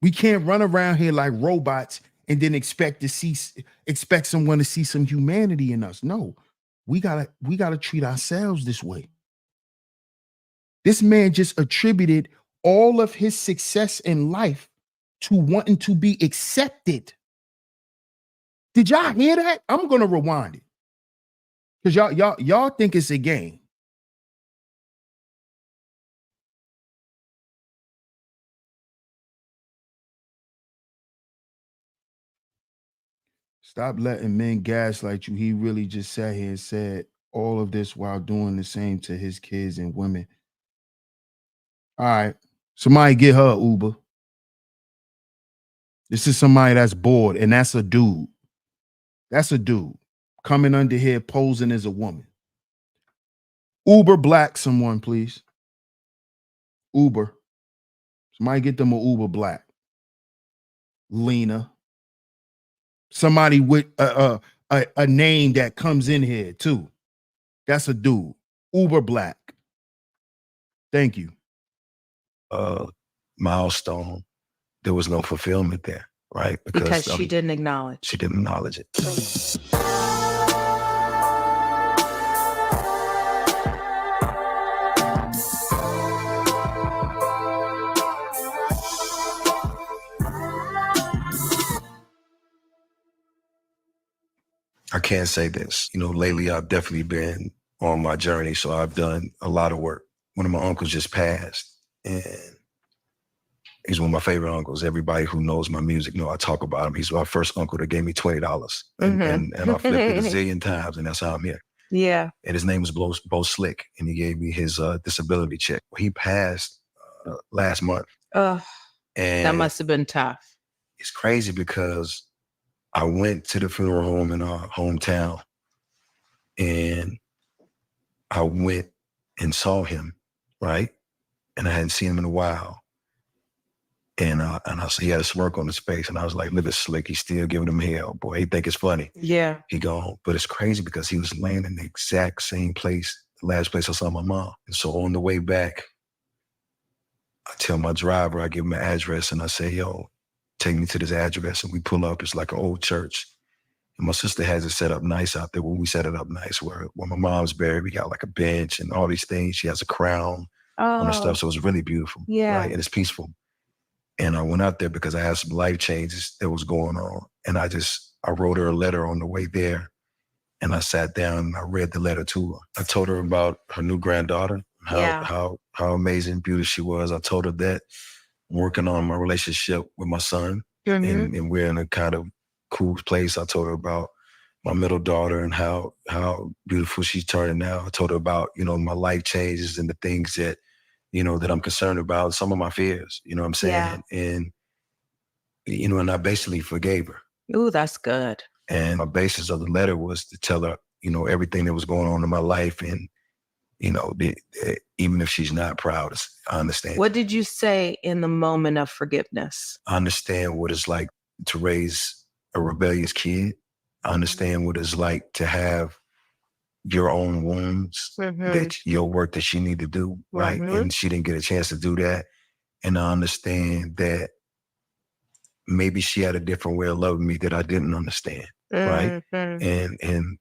We can't run around here like robots and then expect someone to see some humanity in us. No, we gotta treat ourselves this way. This man just attributed all of his success in life to wanting to be accepted. Did y'all hear that? I'm gonna rewind it because y'all think it's a game. Stop letting men gaslight you. He really just sat here and said all of this while doing the same to his kids and women. All right. Somebody get her Uber. This is somebody that's bored, and that's a dude. That's a dude coming under here posing as a woman. Uber Black, someone, please. Uber. Somebody get them a Uber Black. Lena. Somebody with a name that comes in here too. That's a dude. Uber Black. Thank you. Milestone. There was no fulfillment there, right? Because she didn't acknowledge. She didn't acknowledge it. I can't say this. You know, lately I've definitely been on my journey, so I've done a lot of work. One of my uncles just passed, and he's one of my favorite uncles. Everybody who knows my music know I talk about him. He's my first uncle that gave me $20, and I flipped it a zillion times, and that's how I'm here. Yeah. And his name was Bo Slick, and he gave me his disability check. He passed last month. And that must have been tough. It's crazy because I went to the funeral home in our hometown, and I went and saw him, right? And I hadn't seen him in a while. And I saw he had a smirk on his face, and I was like, look at Slick, he's still giving him hell. Boy, he think it's funny. Yeah. He gone. But it's crazy because he was laying in the exact same place, the last place I saw my mom. And so on the way back, I tell my driver, I give him an address, and I say, yo, take me to this address. And we pull up, it's like an old church. And my sister has it set up nice out there. When we set it up nice, where my mom's buried, we got like a bench and all these things. She has a crown on her stuff. So it's really beautiful. Yeah. Right? And it's peaceful. And I went out there because I had some life changes that was going on. And I wrote her a letter on the way there. And I sat down and I read the letter to her. I told her about her new granddaughter, how amazing, beautiful she was. I told her that I'm working on my relationship with my son, and we're in a kind of cool place. I told her about my middle daughter and how beautiful she's turning now. I told her about, you know, my life changes and the things that that I'm concerned about, some of my fears, you know what I'm saying? Yeah. And, and I basically forgave her. Ooh, that's good. And my basis of the letter was to tell her, everything that was going on in my life. And, even if she's not proud, I understand. What did you say in the moment of forgiveness? I understand what it's like to raise a rebellious kid. I understand what it's like to have your own wounds, that your work that she need to do, right? And she didn't get a chance to do that. And I understand that maybe she had a different way of loving me that I didn't understand, right? And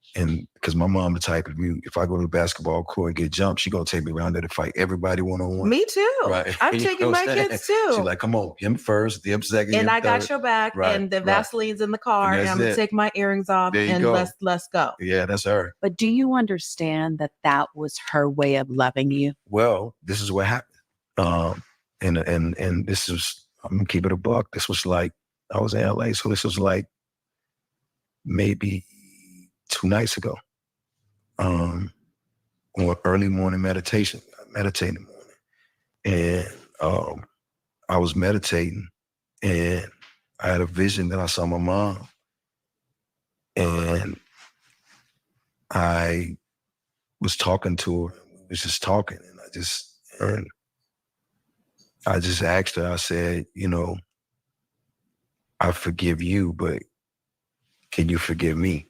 because my mom the type of you, if I go to the basketball court and get jumped, she gonna take me around there to fight everybody one-on-one. Me too. Right. I'm taking my kids too. She's like, come on, him first, him second, and him I got third. your back, Right, and the right. Vaseline's in the car, and I'm gonna it. take my earrings off, There you and go. let's go. Yeah, that's her. But do you understand that that was her way of loving you? Well, this is what happened. And this is, I'm gonna keep it a buck. This was like, I was in LA, so this was like maybe 2 nights ago. On early morning meditation. I meditate in the morning. And I was meditating, and I had a vision that I saw my mom. And I was talking to her. We was just talking, and I just asked her, I said, I forgive you, but can you forgive me?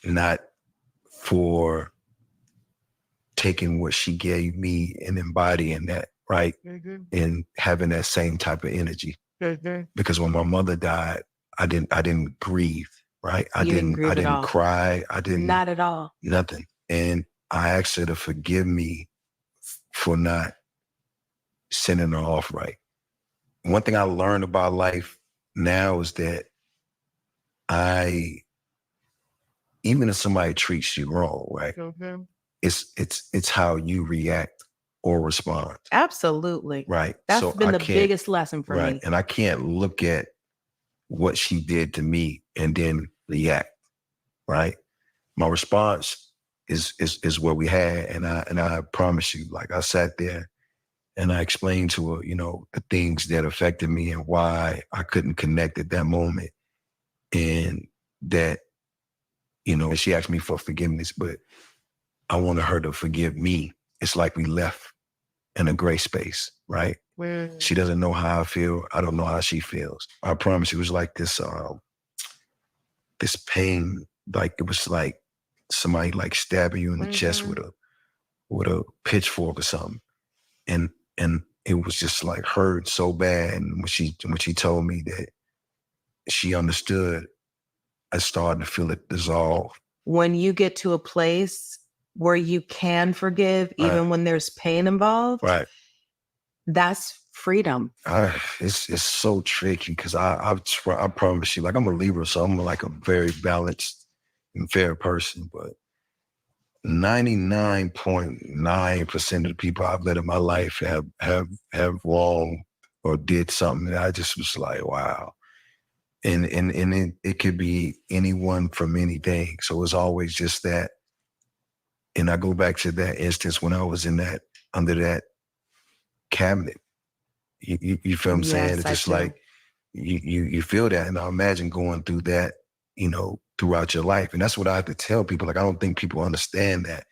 Not for taking what she gave me and embodying that, right? And having that same type of energy. Because when my mother died, I didn't grieve, right? I didn't cry. I didn't. Not at all. Nothing. And I asked her to forgive me for not sending her off right. One thing I learned about life now is that even if somebody treats you wrong, right? It's how you react or respond. Absolutely. Right. That's been the biggest lesson for me. And I can't look at what she did to me and then react. Right. My response is what we had. And I promise you, like, I sat there and I explained to her, the things that affected me and why I couldn't connect at that moment. And that, and she asked me for forgiveness, but I wanted her to forgive me. It's like we left in a gray space, right? She doesn't know how I feel. I don't know how she feels. I promise you, it was like this pain, like it was like somebody like stabbing you in the chest with a pitchfork or something. And it was just like hurt so bad. And when she told me that she understood, I started to feel it dissolve. When you get to a place where you can forgive, even when there's pain involved, right? That's freedom. It's so tricky because I promise you, like, I'm a Libra, so I'm like a very balanced and fair person, but 99.9% of the people I've met in my life have wrong or did something that I just was like, wow. And it could be anyone from anything. So it's always just that. And I go back to that instance when I was under that cabinet. You feel what I'm saying? It's just like you feel that. And I imagine going through that, throughout your life. And that's what I have to tell people. Like, I don't think people understand that.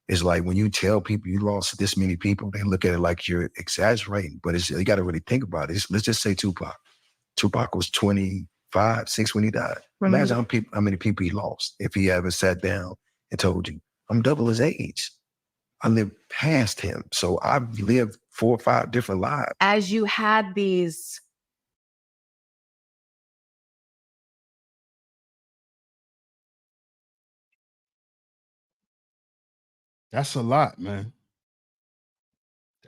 It's like when you tell people you lost this many people, they look at it like you're exaggerating. But you got to really think about it. Let's just say Tupac. Tupac was 25, 6 when he died. Imagine how many people he lost if he ever sat down and told you, I'm double his age. I lived past him. So I've lived 4 or 5 different lives. As you had these That's a lot, man.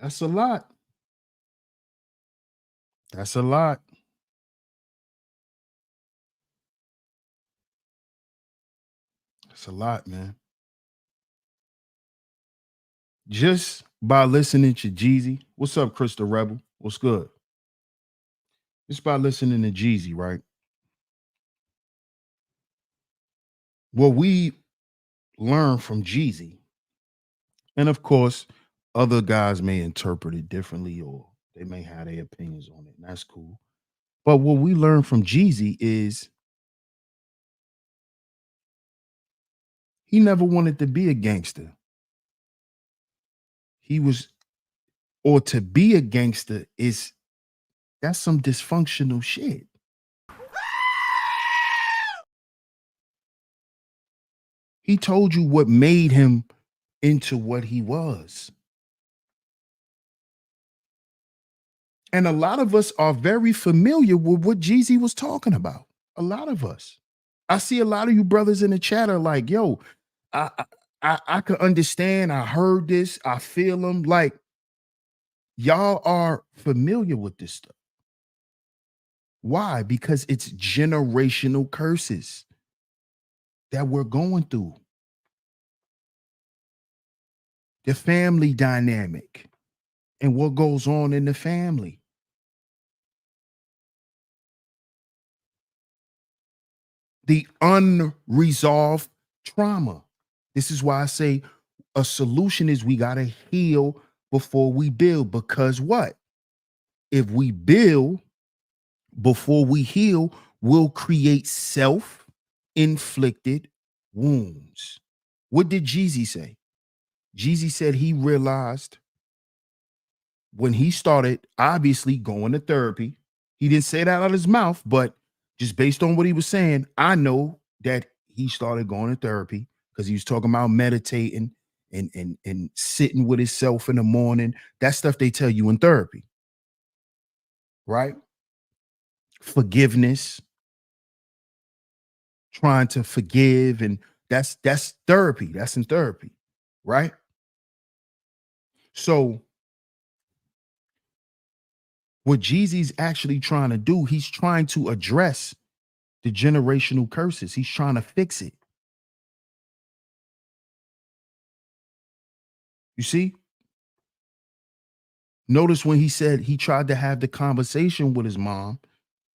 That's a lot. That's a lot. That's a lot, man. Just by listening to Jeezy. What's up, Crystal Rebel? What's good? Just by listening to Jeezy, right? What we learn from Jeezy, and of course, Other guys may interpret it differently, or they may have their opinions on it, and that's cool. But what we learned from Jeezy is he never wanted to be a gangster. He was, or to be a gangster that's some dysfunctional shit. He told you what made him into what he was. And a lot of us are very familiar with what Jeezy was talking about. A lot of us. I see a lot of you brothers in the chat are like, yo, I could understand. I heard this. I feel them. Like, y'all are familiar with this stuff. Why? Because it's generational curses that we're going through. The family dynamic and what goes on in the family. The unresolved trauma. This is why I say a solution is we got to heal before we build. Because what? If we build before we heal, we'll create self-inflicted wounds. What did Jeezy say? Jeezy said he realized when he started obviously going to therapy. He didn't say that out of his mouth, but just based on what he was saying, I know that he started going to therapy because he was talking about meditating and sitting with himself in the morning. That stuff they tell you in therapy, right? Forgiveness, trying to forgive, and that's therapy. That's in therapy, right? So what Jeezy's actually trying to do, he's trying to address the generational curses. He's trying to fix it. You see? Notice when he said he tried to have the conversation with his mom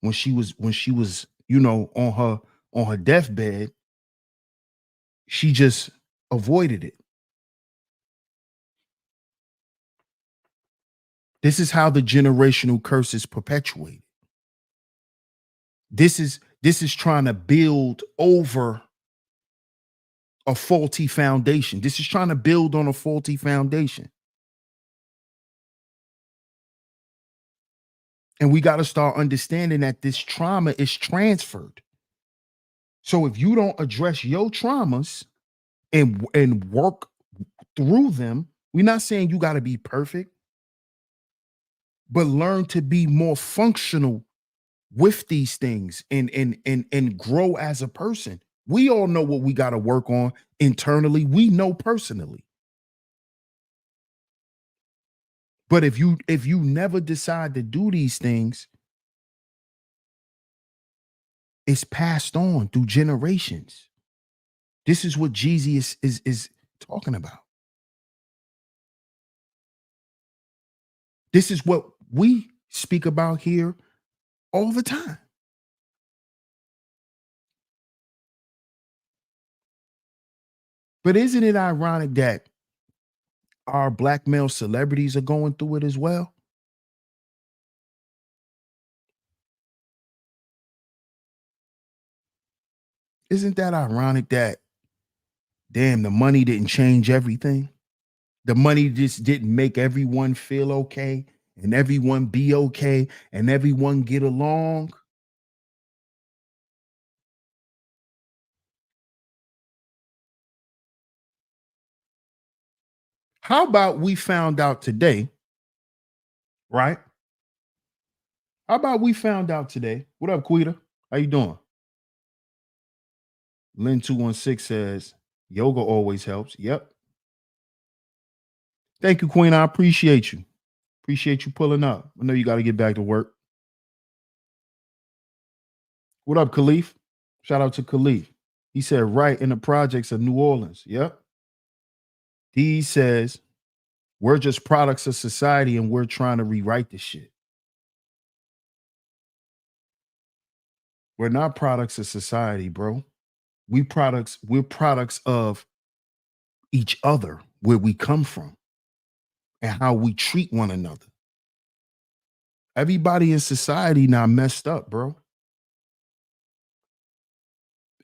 when she was, you know, on her deathbed, she just avoided it. This is how the generational curse is perpetuated. This is trying to build over a faulty foundation. This is trying to build on a faulty foundation. And we got to start understanding that this trauma is transferred. So if you don't address your traumas and work through them, we're not saying you got to be perfect, but learn to be more functional with these things and grow as a person. We all know what we got to work on internally. We know personally. But if you never decide to do these things, it's passed on through generations. This is what Jeezy is talking about. This is what we speak about here all the time. But isn't it ironic that our black male celebrities are going through it as well? Isn't that ironic that, damn, the money didn't change everything? The money just didn't make everyone feel okay and everyone be okay and everyone get along? How about we found out today, right? How about we found out today? What up, Quita? How you doing? Lynn 216 says, yoga always helps. Yep. Thank you, Queen. I appreciate you. Appreciate you pulling up. I know you got to get back to work. What up, Khalif? Shout out to Khalif. He said, right in the projects of New Orleans. Yep. D says, we're just products of society and we're trying to rewrite this shit. We're not products of society, bro. We're products of each other, where we come from. and how we treat one another. Everybody in society now messed up, bro.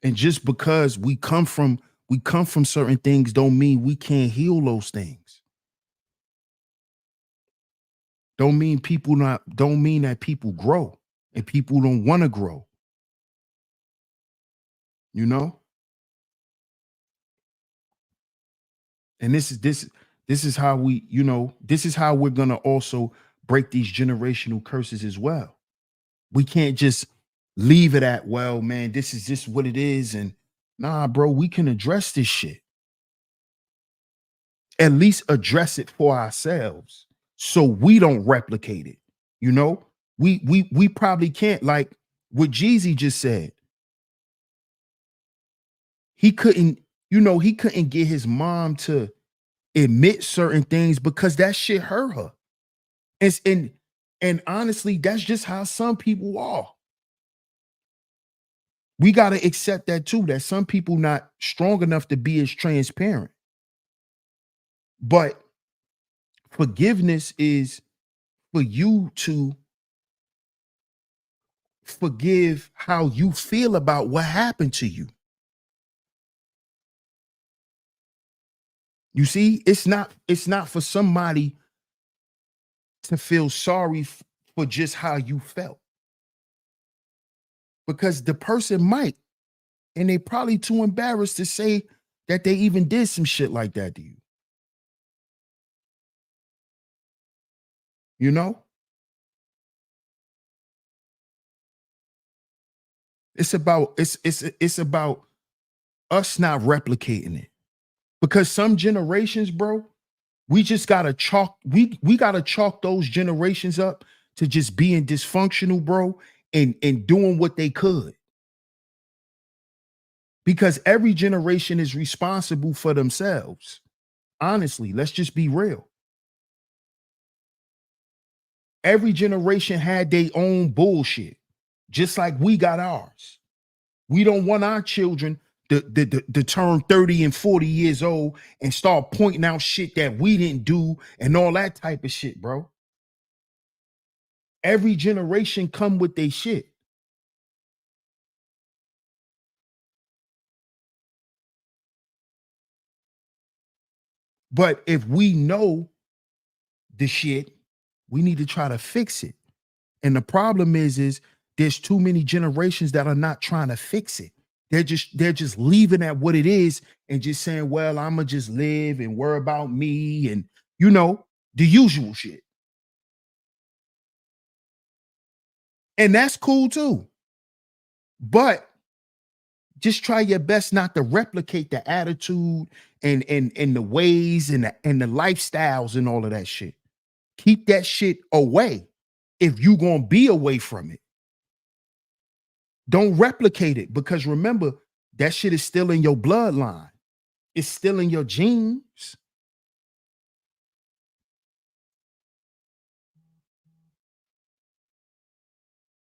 And just because we come from certain things don't mean we can't heal those things. Don't mean that people grow and people don't want to grow. You know? And this is how we, this is how we're gonna also break these generational curses as well. We can't just leave it at, well, man, this is just what it is. And nah, bro, we can address this shit. At least address it for ourselves so we don't replicate it. You know, we probably can't, like what Jeezy just said. He couldn't get his mom to admit certain things because that shit hurt her. And honestly, that's just how some people are. We got to accept that too, that some people not strong enough to be as transparent. But forgiveness is for you to forgive how you feel about what happened to you. You see, it's not for somebody to feel sorry for just how you felt. Because the person might, and they probably too embarrassed to say that they even did some shit like that to you. You know? It's about us not replicating it. Because some generations, bro, we just gotta chalk, we gotta chalk those generations up to just being dysfunctional, bro, and doing what they could. Because every generation is responsible for themselves. Honestly, let's just be real. Every generation had their own bullshit, just like we got ours. We don't want our children to turn 30 and 40 years old and start pointing out shit that we didn't do and all that type of shit, bro. Every generation come with their shit. But if we know the shit, we need to try to fix it. And the problem is there's too many generations that are not trying to fix it. They're just leaving at what it is and just saying, well, I'ma just live and worry about me and the usual shit. And that's cool too. But just try your best not to replicate the attitude and the ways and the lifestyles and all of that shit. Keep that shit away if you gonna be away from it. Don't replicate it, because remember, that shit is still in your bloodline. It's still in your genes.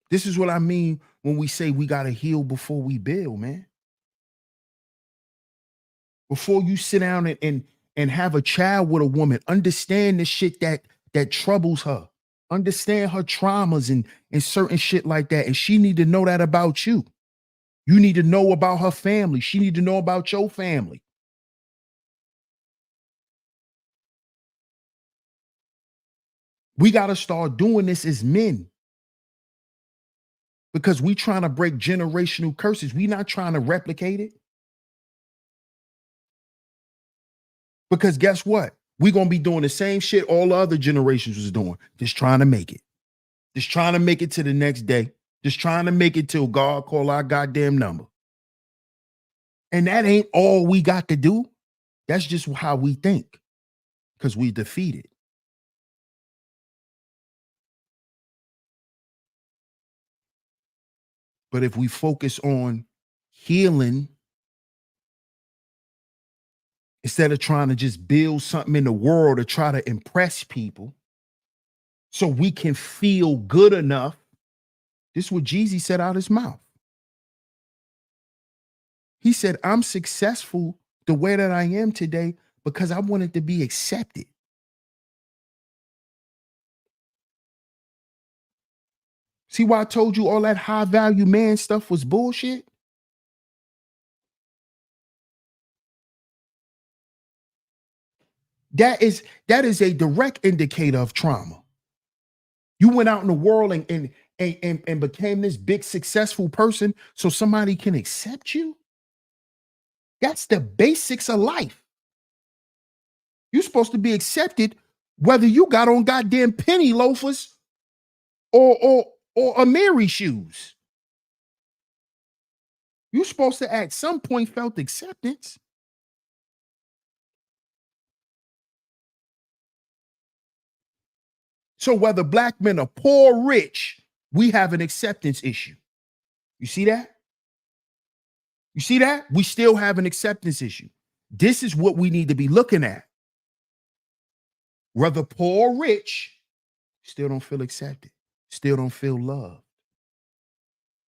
This is what I mean when we say we gotta heal before we build, man. Before you sit down and have a child with a woman, understand the shit that troubles her. Understand her traumas and certain shit like that. And she need to know that about you. You need to know about her family. She need to know about your family. We got to start doing this as men, because we trying to break generational curses. We not trying to replicate it. Because guess what? We going to be doing the same shit all the other generations was doing. Just trying to make it. Just trying to make it to the next day. Just trying to make it till God call our goddamn number. And that ain't all we got to do. That's just how we think, because we defeated. But if we focus on healing, instead of trying to just build something in the world to try to impress people so we can feel good enough, this is what Jeezy said out his mouth. He said, I'm successful the way that I am today because I wanted to be accepted. See why I told you all that high value man stuff was bullshit? That is a direct indicator of trauma. You went out in the world and became this big successful person so somebody can accept you. That's the basics of life. You're supposed to be accepted whether you got on goddamn penny loafers or Amiri shoes. You're supposed to at some point felt acceptance. So whether black men are poor or rich, we have an acceptance issue. You see that? You see that? We still have an acceptance issue. This is what we need to be looking at. Whether poor or rich, still don't feel accepted, still don't feel loved,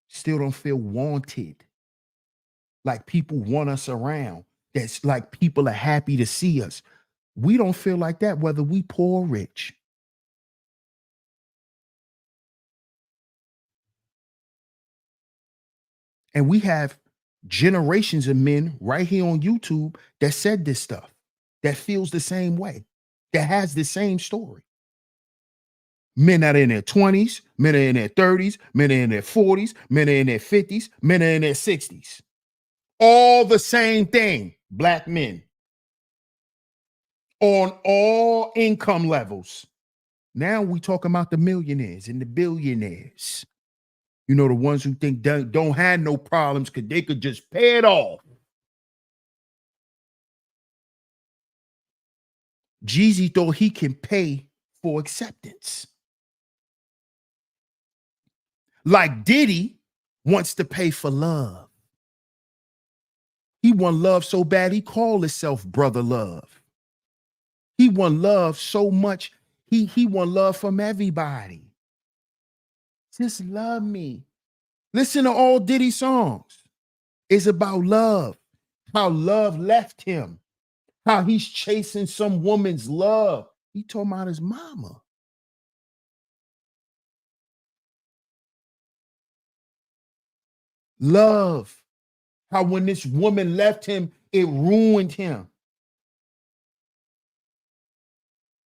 still don't feel wanted. Like people want us around. That's like people are happy to see us. We don't feel like that whether we poor or rich. And we have generations of men right here on YouTube that said this stuff, that feels the same way, that has the same story. Men that are in their 20s, men are in their 30s, men are in their 40s, men are in their 50s, men are in their 60s. All the same thing, black men. On all income levels. Now we talking about the millionaires and the billionaires. You know, the ones who think don't have no problems because they could just pay it off. Jeezy thought he can pay for acceptance. Like Diddy wants to pay for love. He want love so bad he called himself Brother Love. He want love so much, he want love from everybody. Just love me. Listen to all Diddy songs. It's about love. How love left him. How he's chasing some woman's love. He talking about his mama. Love. How when this woman left him, it ruined him.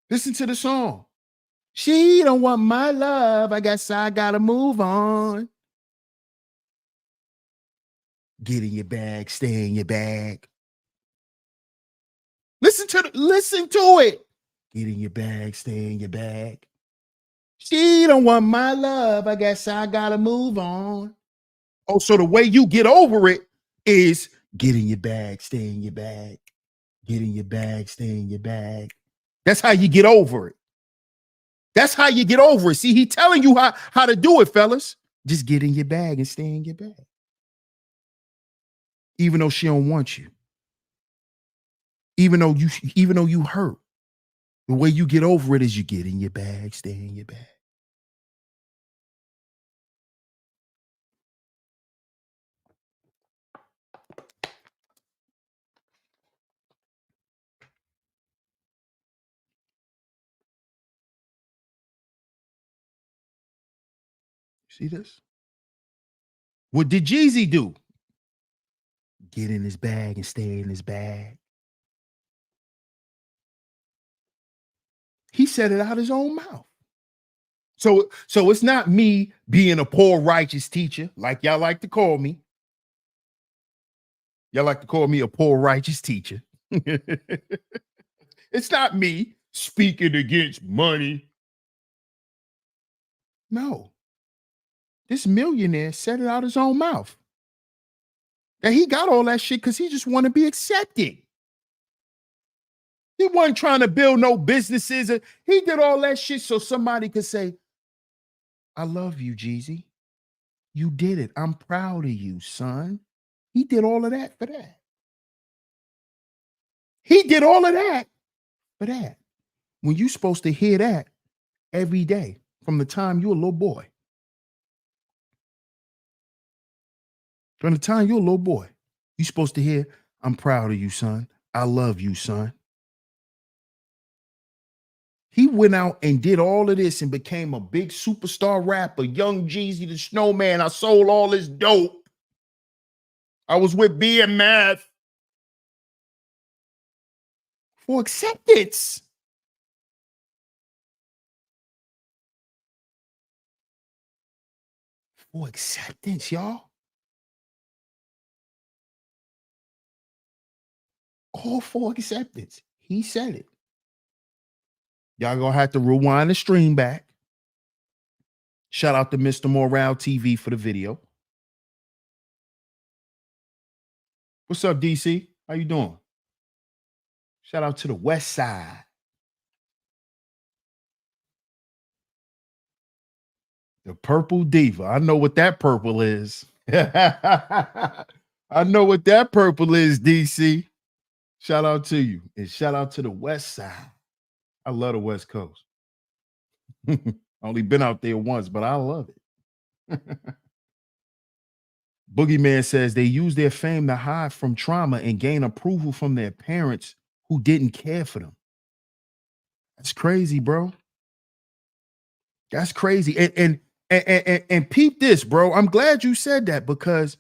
Listen to the song. She don't want my love. I guess I gotta move on. Get in your bag, stay in your bag. Listen to it. Get in your bag, stay in your bag. She don't want my love. I guess I gotta move on. Oh, so the way you get over it is get in your bag, stay in your bag. Get in your bag, stay in your bag. That's how you get over it. That's how you get over it. See, he telling you how to do it, fellas. Just get in your bag and stay in your bag. Even though she don't want you. Even though you hurt. The way you get over it is you get in your bag, stay in your bag. See this? What did Jeezy do? Get in his bag and stay in his bag. He said it out his own mouth. So it's not me being a poor righteous teacher, like y'all like to call me. Y'all like to call me a poor righteous teacher. It's not me speaking against money. No. This millionaire said it out his own mouth. And he got all that shit because he just want to be accepted. He wasn't trying to build no businesses. He did all that shit so somebody could say, I love you, Jeezy. You did it. I'm proud of you, son. He did all of that for that. He did all of that for that. When you're supposed to hear that every day from the time you're a little boy. From the time you're a little boy, you're supposed to hear, I'm proud of you, son. I love you, son. He went out and did all of this and became a big superstar rapper. Young Jeezy the Snowman. I sold all this dope. I was with BMF for acceptance. For acceptance, y'all. All for acceptance. He said it. Y'all gonna have to rewind the stream back. Shout out to Mr. Morale TV for the video. What's up, DC? How you doing? Shout out to the West Side. The Purple Diva. I know what that purple is. I know what that purple is, DC. Shout out to you. And shout out to the West Side. I love the West Coast. Only been out there once, but I love it. Boogeyman says they use their fame to hide from trauma and gain approval from their parents who didn't care for them. That's crazy, bro. That's crazy. And peep this, bro. I'm glad you said that because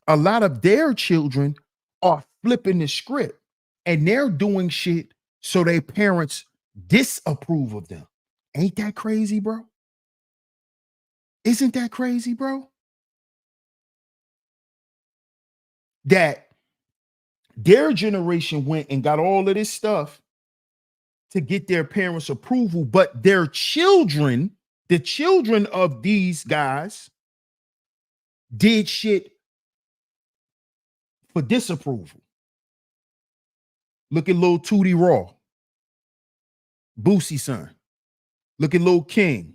a lot of their children are flipping the script and they're doing shit so their parents disapprove of them. Ain't that crazy, bro? Isn't that crazy, bro? That their generation went and got all of this stuff to get their parents' approval, but their children, the children of these guys, did shit for disapproval. Look at Lil Tootie Raw, Boosie son. Look at Lil King.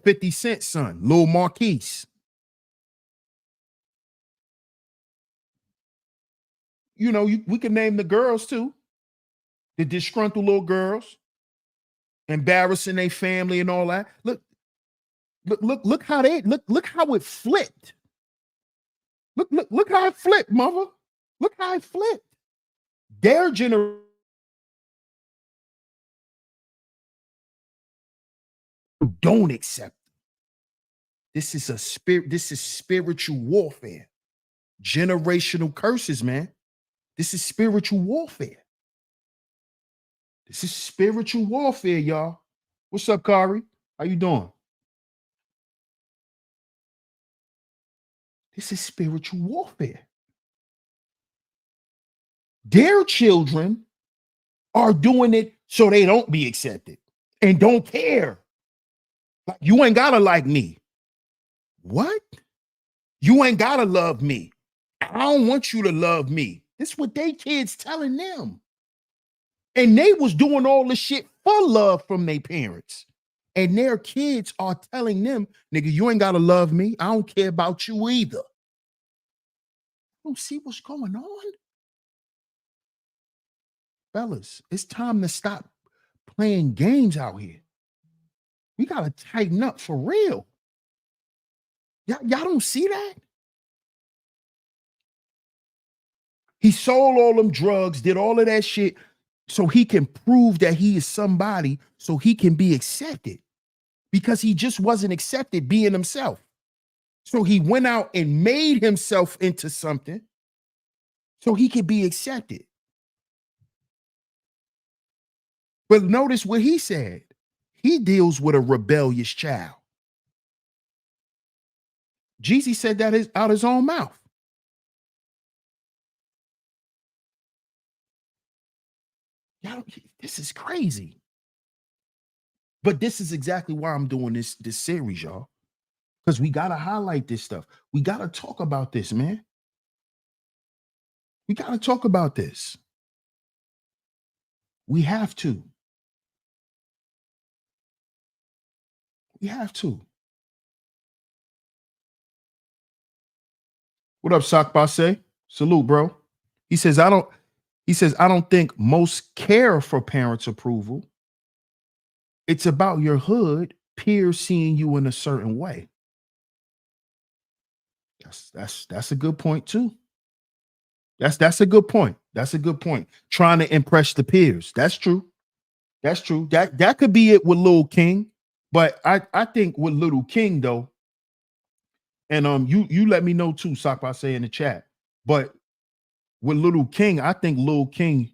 $50 Cent son, Lil Marquise. You know, we can name the girls too. The disgruntled little girls, embarrassing their family and all that. Look how look how it flipped. Look how it flipped, mother. Look how it flipped. Their generation don't accept it. This is spiritual warfare. Generational curses, man. This is spiritual warfare. This is spiritual warfare, y'all. What's up, Kari? How you doing? This is spiritual warfare. Their children are doing it so they don't be accepted and don't care. Like, you ain't gotta like me. What? You ain't gotta love me. I don't want you to love me. This is what they kids telling them. And they was doing all this shit for love from their parents. And their kids are telling them, nigga, you ain't gotta love me. I don't care about you either. You don't see what's going on? Fellas, it's time to stop playing games out here. We gotta tighten up for real. Y'all don't see that? He sold all them drugs, did all of that shit so he can prove that he is somebody, so he can be accepted, because he just wasn't accepted being himself. So he went out and made himself into something so he could be accepted. But notice what he said. He deals with a rebellious child. Jeezy said that out his own mouth. Y'all, this is crazy. But this is exactly why I'm doing this series, y'all. Because we got to highlight this stuff. We got to talk about this, man. We got to talk about this. We have to. We have to. What up, Sock Basse? Salute, bro. He says, I don't think most care for parents' approval. It's about your hood peers seeing you in a certain way. That's a good point too. That's a good point. That's a good point. Trying to impress the peers. That's true. That's true. That could be it with Lil King. But I think with Little King though, and you let me know too, Sock, say in the chat. But with Little King, I think Lil King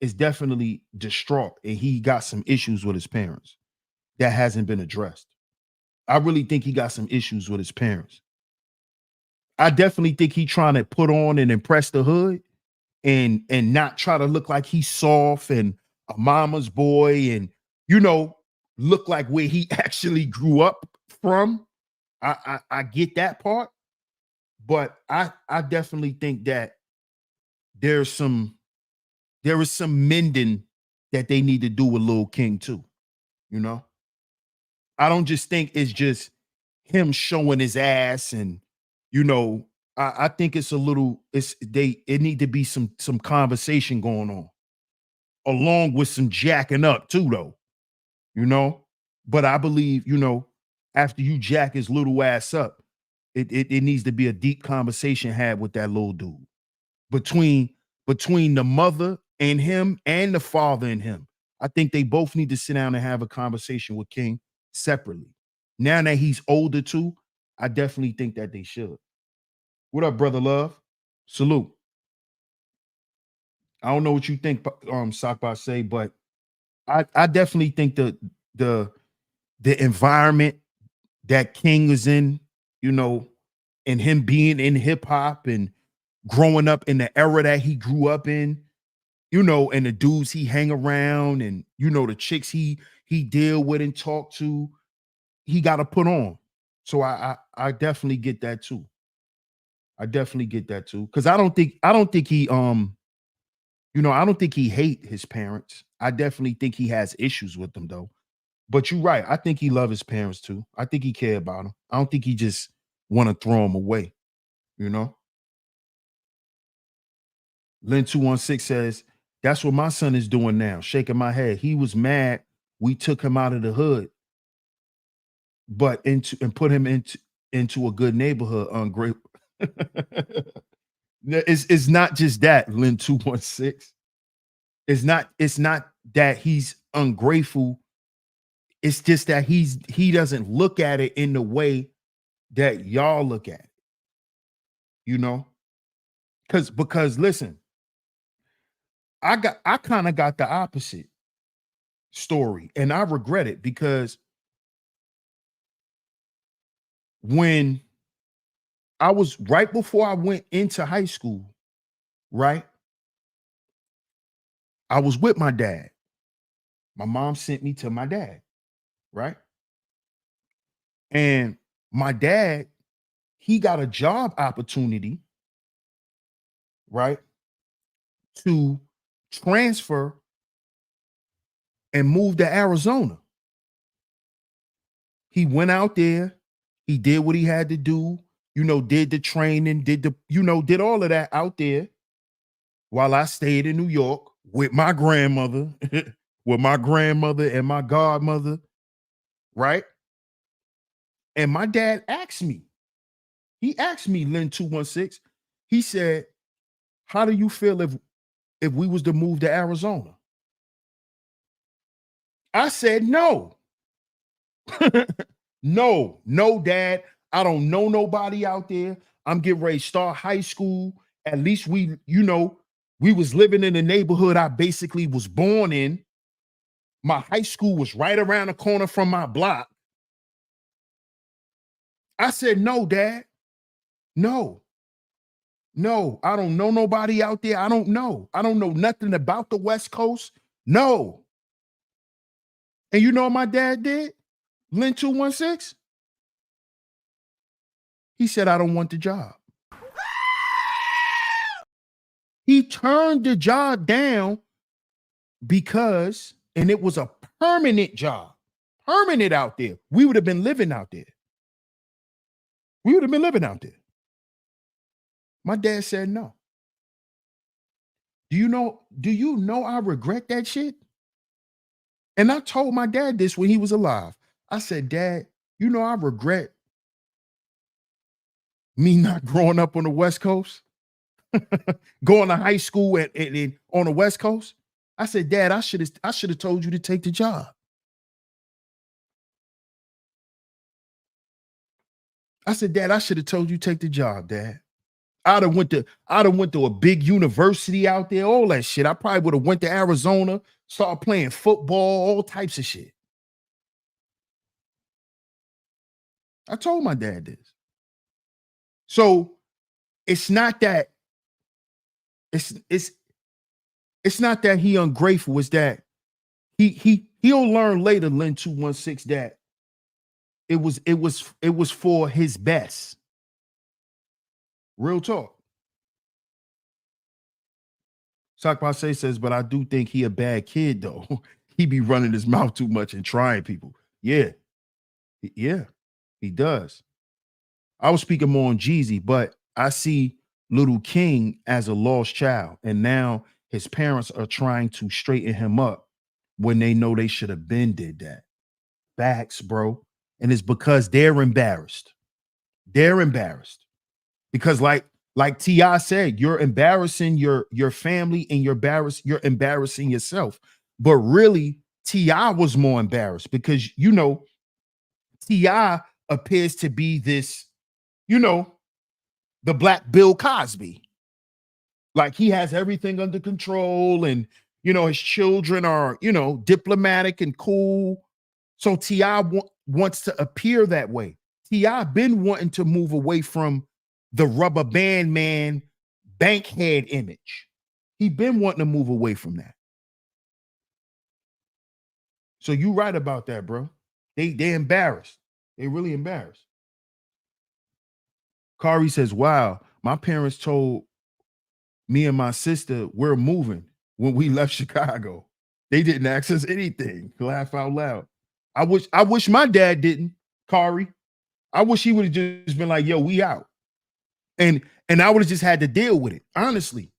is definitely distraught and he got some issues with his parents that hasn't been addressed. I really think he got some issues with his parents. I definitely think he trying to put on and impress the hood and not try to look like he's soft and a mama's boy and look like where he actually grew up from. I get that part, but I definitely think that there is some mending that they need to do with Lil King too. I don't just think it's just him showing his ass and I think it's a little it need to be some conversation going on along with some jacking up too though. But I believe after you jack his little ass up, it needs to be a deep conversation had with that little dude between the mother and him and the father and him. I think they both need to sit down and have a conversation with King separately. Now that he's older too, I definitely think that they should. What up, brother love? Salute. I don't know what you think, Sock say, but I definitely think the environment that King was in, and him being in hip hop and growing up in the era that he grew up in, and the dudes he hang around and the chicks he deal with and talk to, he got to put on. So I definitely get that too. Because I don't think he I don't think he hate his parents. I definitely think he has issues with them though. But you're right. I think he love his parents too. I think he care about them. I don't think he just want to throw them away. Lynn 216 says, that's what my son is doing now, shaking my head. He was mad we took him out of the hood, but put him into a good neighborhood. Ungrateful. It's not just that, Lynn 216. It's not that he's ungrateful. It's just that he doesn't look at it in the way that y'all look at it. Because listen, I kind of got the opposite story, and I regret it because when I was right before I went into high school, right? I was with my dad. My mom sent me to my dad, right? And my dad, he got a job opportunity, right? To transfer and move to Arizona. He went out there, he did what he had to do, did the training, did all of that out there while I stayed in New York with my grandmother, and my godmother, right? And my dad asked me, Lynn 216, he said, how do you feel if we was to move to Arizona? I said, no. No, Dad. I don't know nobody out there. I'm getting ready to start high school. At least we was living in the neighborhood I basically was born in. My high school was right around the corner from my block. I said, no, Dad. No, I don't know nobody out there. I don't know nothing about the West Coast. No. And you know what my dad did? Lynn 216? He said, I don't want the job. He turned the job down because, and it was a permanent job, permanent out there. We would have been living out there. My dad said no. Do you know I regret that shit? And I told my dad this when he was alive. I said, Dad, I regret me not growing up on the West Coast. going to high school on the West Coast. I said, Dad, I should have told you to take the job. I said, Dad, I should have told you to take the job, Dad. I'd have went to a big university out there, all that shit. I probably would have went to Arizona, started playing football, all types of shit. I told my dad this. So it's not that it's not that he ungrateful. It's that he'll learn later, Lynn 216, that it was for his best. Real talk. Sakpase says, but I do think he a bad kid though. He be running his mouth too much and trying people. Yeah, he does. I was speaking more on Jeezy, but I see Little King as a lost child, and now his parents are trying to straighten him up when they know they should have been did that. Facts, bro. And it's because they're embarrassed. They're embarrassed because, like T.I. said, you're embarrassing your family and you're embarrassing yourself. But really, T.I. was more embarrassed because T.I. appears to be this, the Black Bill Cosby. Like he has everything under control, and his children are diplomatic and cool. So T.I. wants to appear that way. T.I. been wanting to move away from the rubber band man, bankhead image. He been wanting to move away from that. So you right about that, bro. They embarrassed. They really embarrassed. Kari says, wow, my parents told me and my sister we're moving when we left Chicago. They didn't ask us anything. Laugh out loud. I wish my dad didn't, Kari. I wish he would have just been like, yo, we out. And I would have just had to deal with it. Honestly.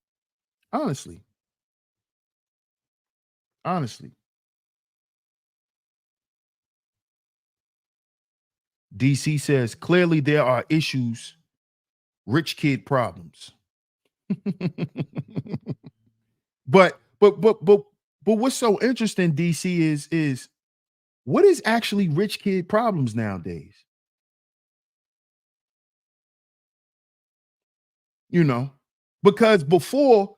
DC says, clearly there are issues, rich kid problems. But what's so interesting, DC, is what is actually rich kid problems nowadays? Because before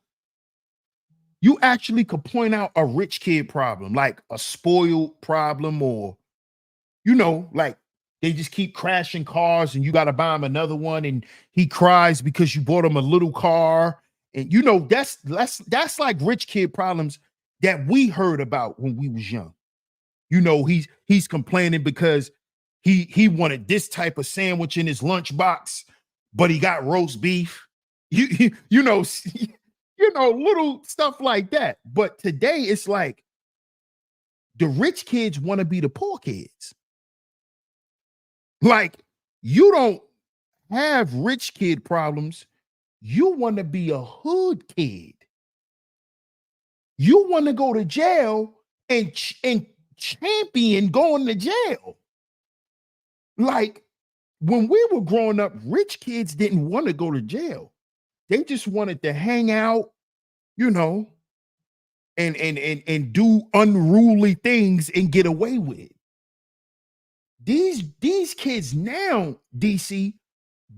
you actually could point out a rich kid problem, like a spoiled problem, or like they just keep crashing cars and you got to buy him another one and he cries because you bought him a little car. And that's like rich kid problems that we heard about when we was young. He's complaining because he wanted this type of sandwich in his lunchbox, but he got roast beef. Little stuff like that. But today it's like the rich kids want to be the poor kids. Like, you don't have rich kid problems. You want to be a hood kid. You want to go to jail and champion going to jail. Like, when we were growing up, rich kids didn't want to go to jail. They just wanted to hang out, and do unruly things and get away with it. These kids now, DC,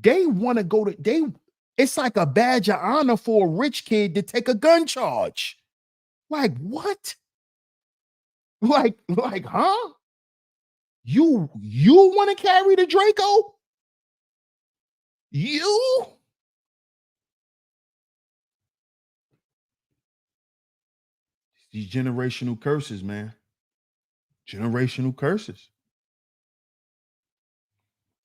they want to go to it's like a badge of honor for a rich kid to take a gun charge. Like, what? Like, huh? You want to carry the Draco? You? These generational curses, man. Generational curses.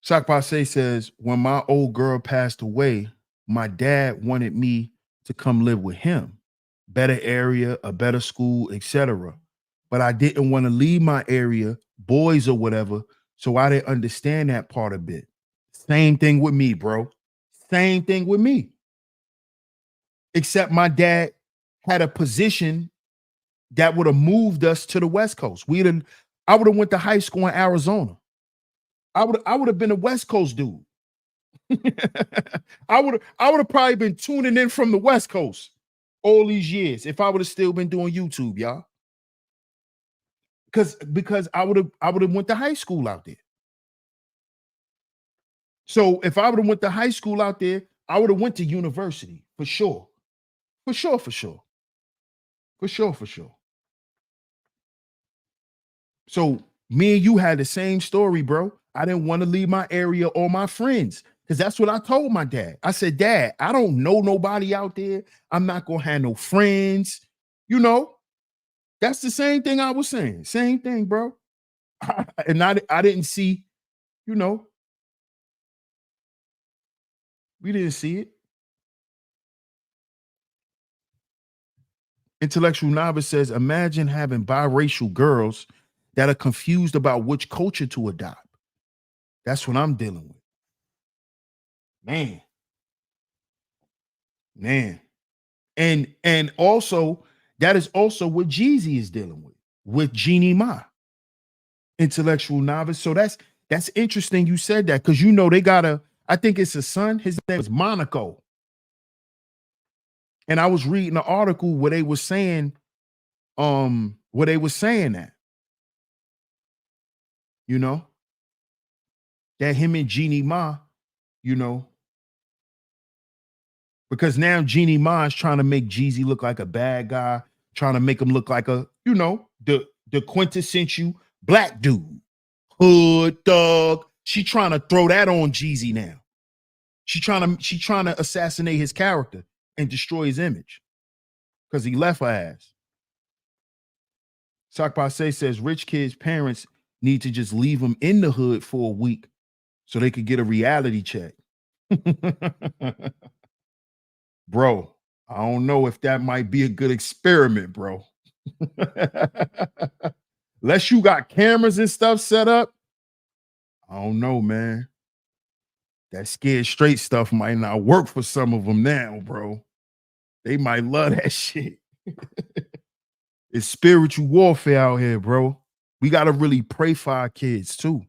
Sakpase says, when my old girl passed away, my dad wanted me to come live with him. Better area, a better school, etc. But I didn't want to leave my area, boys or whatever, so I didn't understand that part a bit. Same thing with me, bro. Same thing with me. Except my dad had a position that would have moved us to the West Coast. I would have went to high school in Arizona. I would have been a West Coast dude. I would have probably been tuning in from the West Coast all these years if I would have still been doing YouTube, y'all. Because I would have went to high school out there. So if I would have went to high school out there, I would have went to university for sure. For sure, for sure. For sure, for sure. So me and you had the same story, bro. I didn't want to leave my area or my friends because that's what I told my dad. I said, Dad, I don't know nobody out there. I'm not going to have no friends. You know, that's the same thing I was saying. Same thing, bro. And I didn't see, you know, we didn't see it. Intellectual Novice says, imagine having biracial girls that are confused about which culture to adopt. That's what I'm dealing with. Man. And also, that is also what Jeezy is dealing with Jeannie Ma. Intellectual Novice. So that's interesting you said that because you know they got I think it's a son. His name is Monaco. And I was reading an article where they were saying that, you know, that him and Jeannie Ma, you know, because now Jeannie Ma is trying to make Jeezy look like a bad guy, trying to make him look like a, you know, the quintessential black dude, hood thug. She trying to throw that on Jeezy now. She trying to assassinate his character and destroy his image because he left her ass. Sakpase says rich kids' parents need to just leave them in the hood for a week so they could get a reality check. Bro, I don't know if that might be a good experiment, bro. Unless you got cameras and stuff set up, I don't know, man. That scared straight stuff might not work for some of them now, bro. They might love that shit. It's spiritual warfare out here, bro. We got to really pray for our kids too.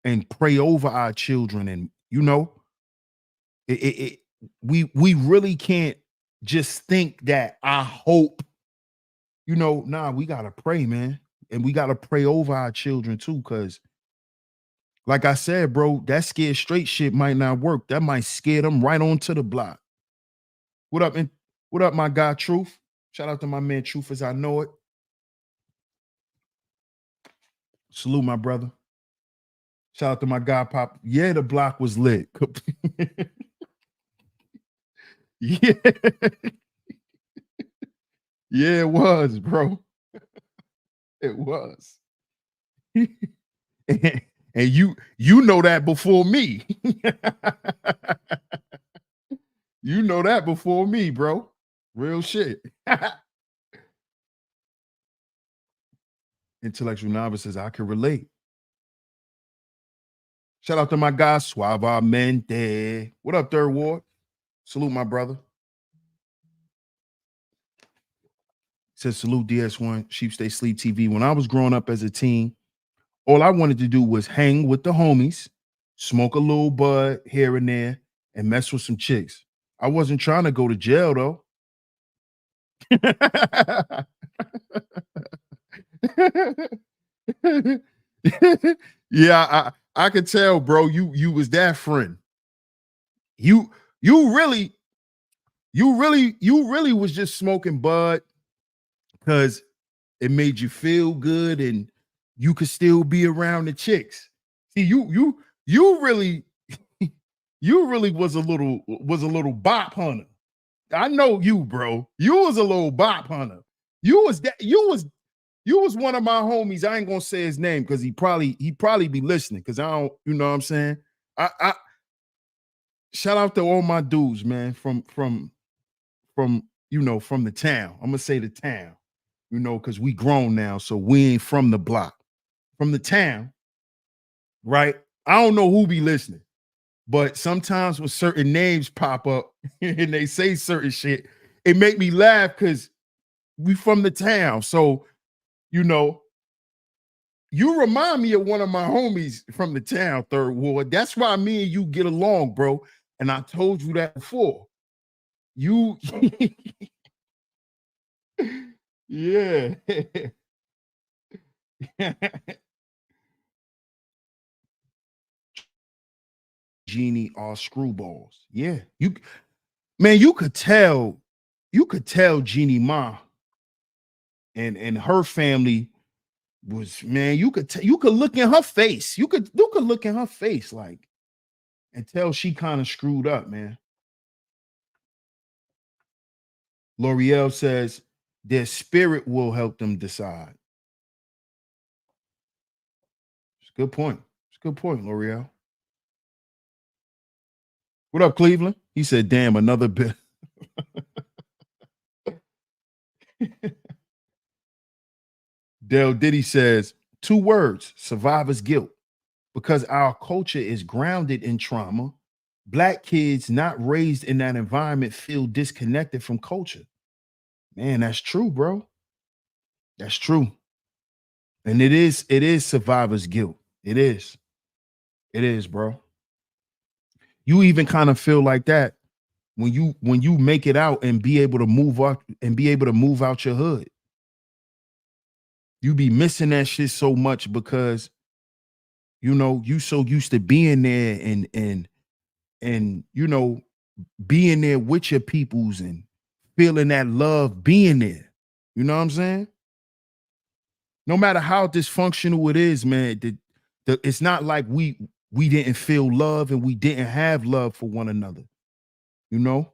And pray over our children. And, you know, we really can't just think that I hope, you know, nah, we got to pray, man. And we got to pray over our children too. Because like I said, bro, that scared straight shit might not work. That might scare them right onto the block. What up, my guy, Truth? Shout out to my man, Truth, as I know it. Salute, my brother. Shout out to my guy, Pop. Yeah, the block was lit. Yeah. Yeah, it was, bro. It was. And you know that before me. You know that before me, bro. Real shit. Intellectual Novice says, I can relate. Shout out to my guy, Suavemente. What up, Third Ward? Salute, my brother. Says, salute DS1, Sheep Stay Sleep TV. When I was growing up as a teen, all I wanted to do was hang with the homies, smoke a little bud here and there, and mess with some chicks. I wasn't trying to go to jail, though. Yeah, I could tell, bro. You was that friend. You really was just smoking bud because it made you feel good and you could still be around the chicks. See, you really was a little bop hunter. I know you, bro. You was a little bop hunter. You was one of my homies. I ain't gonna say his name because he probably be listening because I don't, you know what I'm saying? I shout out to all my dudes, man, from you know, from the town. I'm gonna say the town, you know, because we grown now, so we ain't from the block. From the town, right? I don't know who be listening, but sometimes when certain names pop up and they say certain shit, it make me laugh because we from the town. So, you know, You remind me of one of my homies from the town, Third Ward. That's why me and you get along, bro. And I told you that before. You, yeah. Genie are screwballs. Yeah. You could tell Jeannie Ma and her family was, man, you could look in her face. You could look in her face like and tell she kind of screwed up, man. L'Oreal says their spirit will help them decide. It's a good point. It's a good point, L'Oreal. What up, Cleveland? He said, damn, another bit. Del Diddy says, 2 words, survivor's guilt. Because our culture is grounded in trauma, Black kids not raised in that environment feel disconnected from culture. Man, that's true, bro. That's true. And it is survivor's guilt. It is. It is, bro. You even kind of feel like that when you make it out and be able to move up and be able to move out your hood. You be missing that shit so much because you so used to being there and being there with your peoples and feeling that love being there. You know what I'm saying? No matter how dysfunctional it is, man, it's not like we didn't feel love and we didn't have love for one another, you know?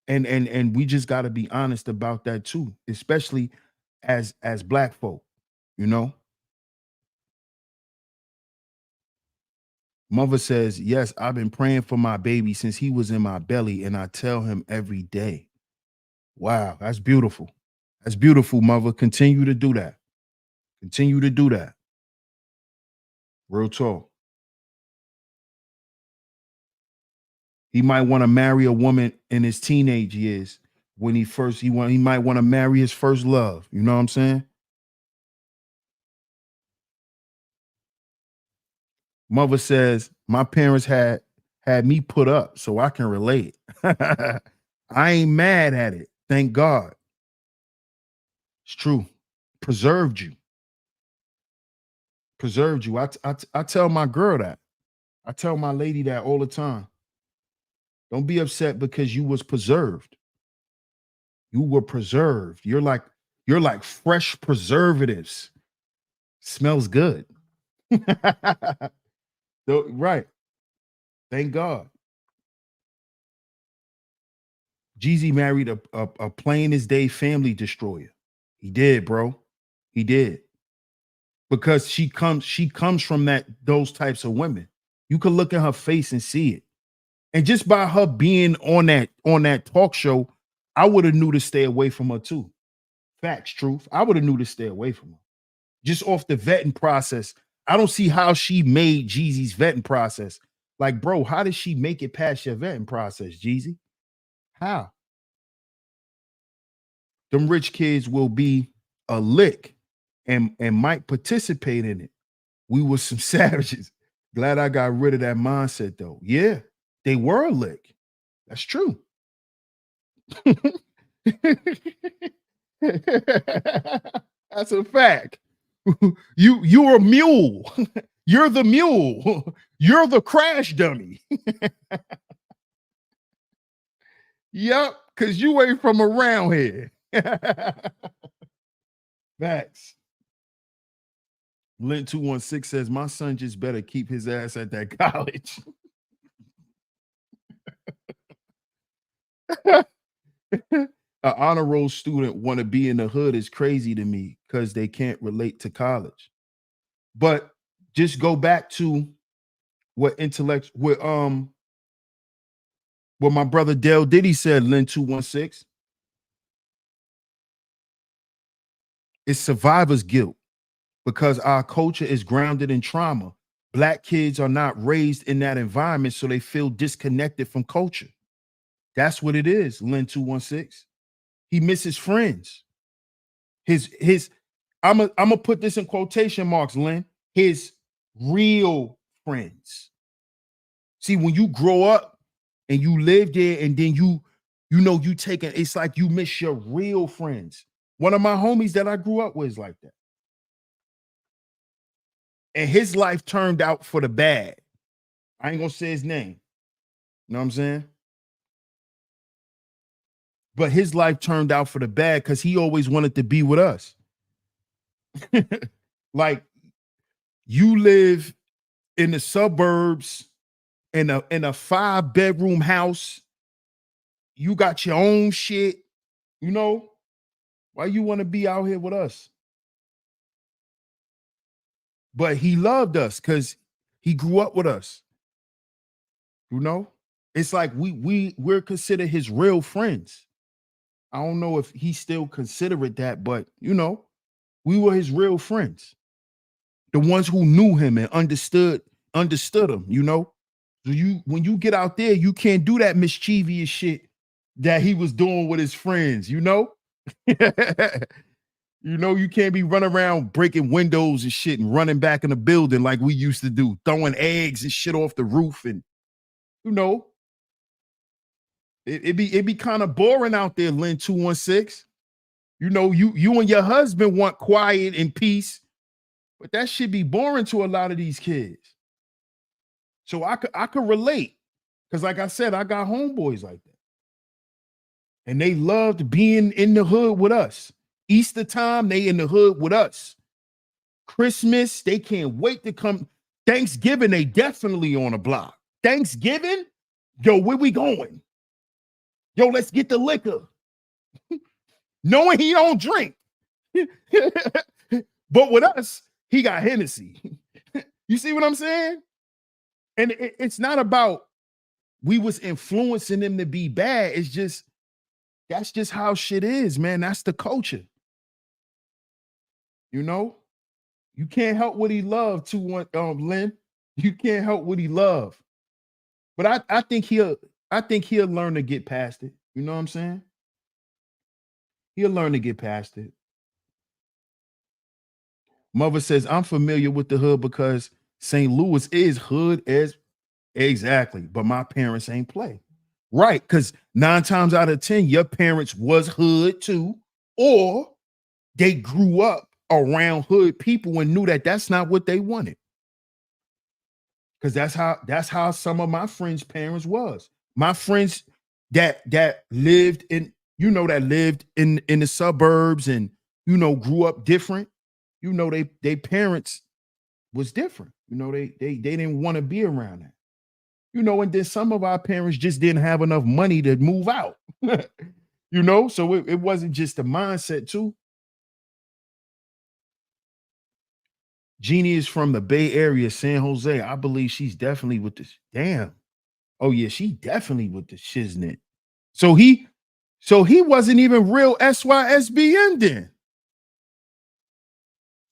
And we just got to be honest about that too, especially as Black folk, you know? Mother says, yes, I've been praying for my baby since he was in my belly, and I tell him every day. Wow, that's beautiful. That's beautiful, mother. Continue to do that. Continue to do that. Real talk. He might want to marry a woman in his teenage years when he might want to marry his first love. You know what I'm saying? Mother says, my parents had me put up, so I can relate. I ain't mad at it. Thank God. It's true. Preserved you. Preserved you. I tell my girl that. I tell my lady that all the time. Don't be upset because you was preserved. You were preserved. You're like fresh preservatives. Smells good. Right. Thank God. Jeezy married a plain as day family destroyer. He did, bro. He did. Because she comes from those types of women. You could look at her face and see it. And just by her being on that talk show, I would have knew to stay away from her too. Facts, truth. I would have knew to stay away from her. Just off the vetting process. I don't see how she made Jeezy's vetting process. Like, bro, how did she make it past your vetting process, Jeezy? How? Them rich kids will be a lick and might participate in it. We were some savages. Glad I got rid of that mindset though. Yeah, they were a lick. That's true. That's a fact. You're a mule. You're the mule. You're the crash dummy. Yep, because you ain't from around here. Facts. Lint 216 says, my son just better keep his ass at that college. An honor roll student want to be in the hood is crazy to me because they can't relate to college. But just go back to what my brother Del Diddy said, Lynn 216. It's survivor's guilt because our culture is grounded in trauma. Black kids are not raised in that environment, so they feel disconnected from culture. That's what it is, Lynn 216. He misses friends. His I'm gonna put this in quotation marks, Lynn. His real friends. See, when you grow up and you live there, and then you take it, it's like you miss your real friends. One of my homies that I grew up with is like that. And his life turned out for the bad. I ain't gonna say his name. You know what I'm saying? But his life turned out for the bad because he always wanted to be with us. Like, you live in the suburbs in a 5-bedroom house. You got your own shit. You know, why you want to be out here with us? But he loved us because he grew up with us. You know, it's like we're considered his real friends. I don't know if he still considered that, but we were his real friends. The ones who knew him and understood him, So when you get out there, you can't do that mischievous shit that he was doing with his friends, You can't be running around breaking windows and shit and running back in the building like we used to do, throwing eggs and shit off the roof. And it'd be kind of boring out there, Lynn 216. You and your husband want quiet and peace, but that should be boring to a lot of these kids. So I could relate, because like I said, I got homeboys like that. And they loved being in the hood with us. Easter time, they in the hood with us. Christmas, they can't wait to come. Thanksgiving, they definitely on the block. Thanksgiving, yo, where we going? Yo, let's get the liquor. Knowing he don't drink. But with us, he got Hennessy. You see what I'm saying? And it's not about we was influencing them to be bad. It's just, that's just how shit is, man. That's the culture. You can't help what he loved, Lynn. You can't help what he loved. But I think he'll learn to get past it. You know what I'm saying? He'll learn to get past it. Mother says, I'm familiar with the hood because St. Louis is hood as exactly, but my parents ain't play. Right, because 9 times out of 10, your parents was hood too, or they grew up around hood people and knew that that's not what they wanted. Because that's how some of my friends' parents was. My friends that lived in the suburbs and grew up different. They parents was different. They didn't want to be around that. And then some of our parents just didn't have enough money to move out. So it wasn't just a mindset too. Jeannie is from the Bay Area, San Jose. I believe she's definitely with this. Damn. Oh yeah, she definitely with the shiznit. So he wasn't even real SYSBM then.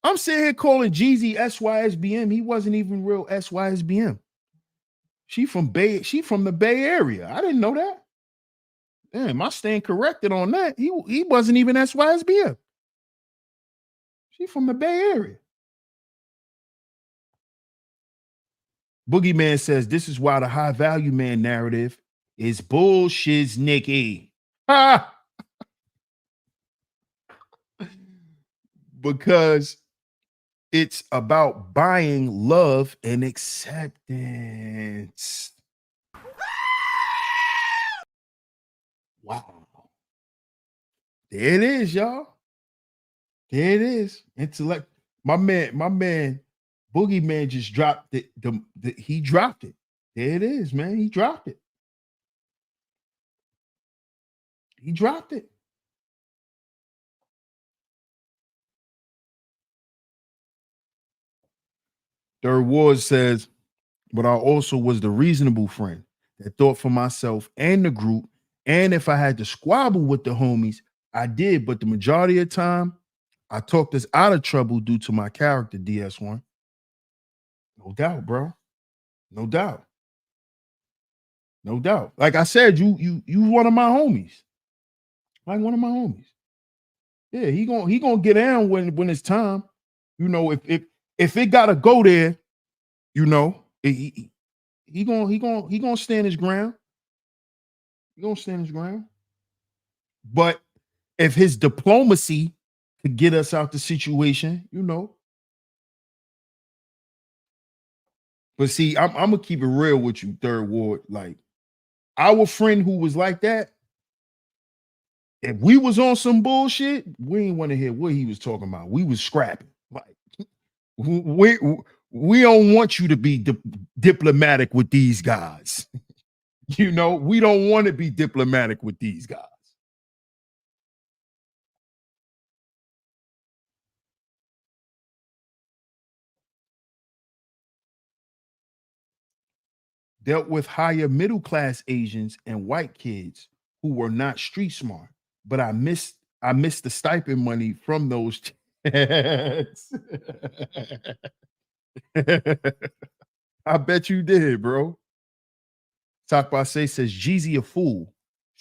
I'm sitting here calling Jeezy SYSBM. He wasn't even real SYSBM. She from the Bay Area. I didn't know that. Damn, I stand corrected on that. He wasn't even SYSBM. She from the Bay Area. Boogeyman says this is why the high value man narrative is bullshit, Nikki. Ha! Because it's about buying love and acceptance. Wow. There it is, y'all. There it is. Intellect. My man, Boogeyman just dropped it. He dropped it. There it is, man. He dropped it. He dropped it. Third Ward says, but I also was the reasonable friend that thought for myself and the group. And if I had to squabble with the homies, I did. But the majority of the time, I talked us out of trouble due to my character, DS1. No doubt, bro. No doubt. No doubt. Like I said, you one of my homies. Like one of my homies. Yeah, he gonna get down when it's time. You know, if it gotta go there, you know, he gonna stand his ground. He gonna stand his ground. But if his diplomacy could get us out the situation, you know. But see, I'm gonna keep it real with you, Third Ward. Like our friend who was like that, if we was on some bullshit, we ain't want to hear what he was talking about. We was scrapping. Like we we don't want you to be diplomatic with these guys. You know, we don't want to be diplomatic with these guys. Dealt with higher middle class Asians and white kids who were not street smart, but I missed the stipend money from those. I bet you did, bro. Talk by Say says Jeezy a fool.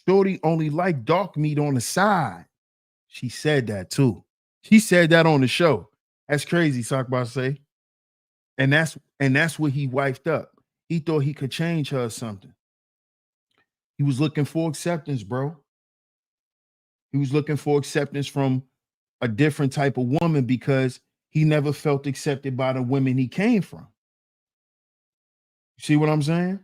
Shorty only like dark meat on the side. She said that too. She said that on the show. That's crazy, Talk by Say. And that's what he wifed up. He thought he could change her or something. He was looking for acceptance, bro. He was looking for acceptance from a different type of woman because he never felt accepted by the women he came from. You see what I'm saying?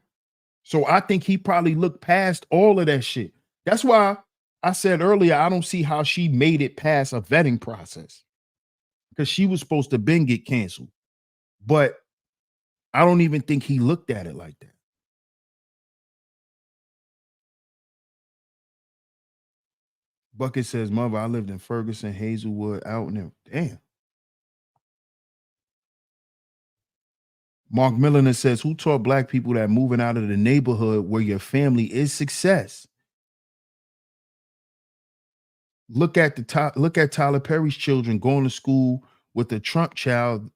So I think he probably looked past all of that shit. That's why I said earlier, I don't see how she made it past a vetting process because she was supposed to then get canceled. But I don't even think he looked at it like that. Bucket says, mother, I lived in Ferguson, Hazelwood, out in there. Damn. Mark Milliner says, who taught black people that moving out of the neighborhood where your family is success? Look at Tyler Perry's children going to school with the Trump child.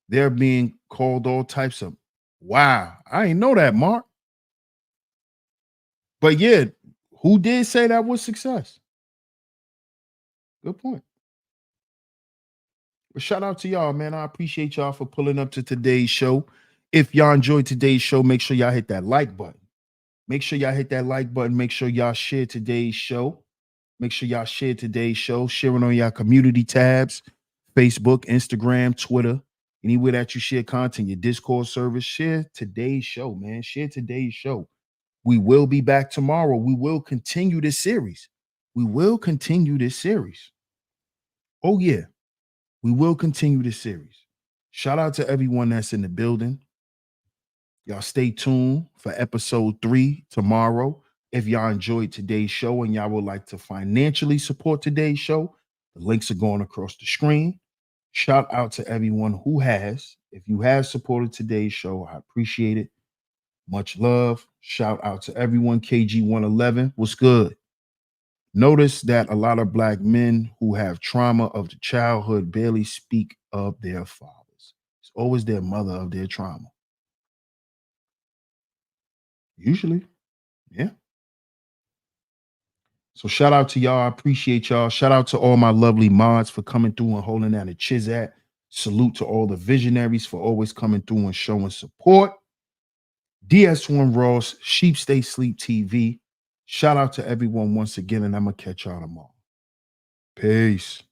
They're being called all types of. Wow, I ain't know that, Mark. But yeah, who did say that was success? Good point. But shout out to y'all, man. I appreciate y'all for pulling up to today's show. If y'all enjoyed today's show, make sure y'all hit that like button. Make sure y'all hit that like button. Make sure y'all share today's show. Make sure y'all share today's show. Sharing on y'all community tabs, Facebook, Instagram, Twitter, anywhere that you share content, your Discord service. Share today's show, man. Share today's show. We will be back tomorrow. We will continue this series. We will continue this series. Oh, yeah. We will continue this series. Shout out to everyone that's in the building. Y'all stay tuned for episode 3 tomorrow. If y'all enjoyed today's show and y'all would like to financially support today's show, the links are going across the screen. Shout out to everyone who has. If you have supported today's show, I appreciate it. Much love. Shout out to everyone. KG111, what's good? Notice that a lot of black men who have trauma of the childhood barely speak of their fathers. It's always their mother of their trauma. Usually, yeah. So shout out to y'all. I appreciate y'all. Shout out to all my lovely mods for coming through and holding down the chizat. Salute to all the visionaries for always coming through and showing support. DS1 Ross, Sheep Stay Sleep TV. Shout out to everyone once again, and I'm going to catch y'all tomorrow. Peace.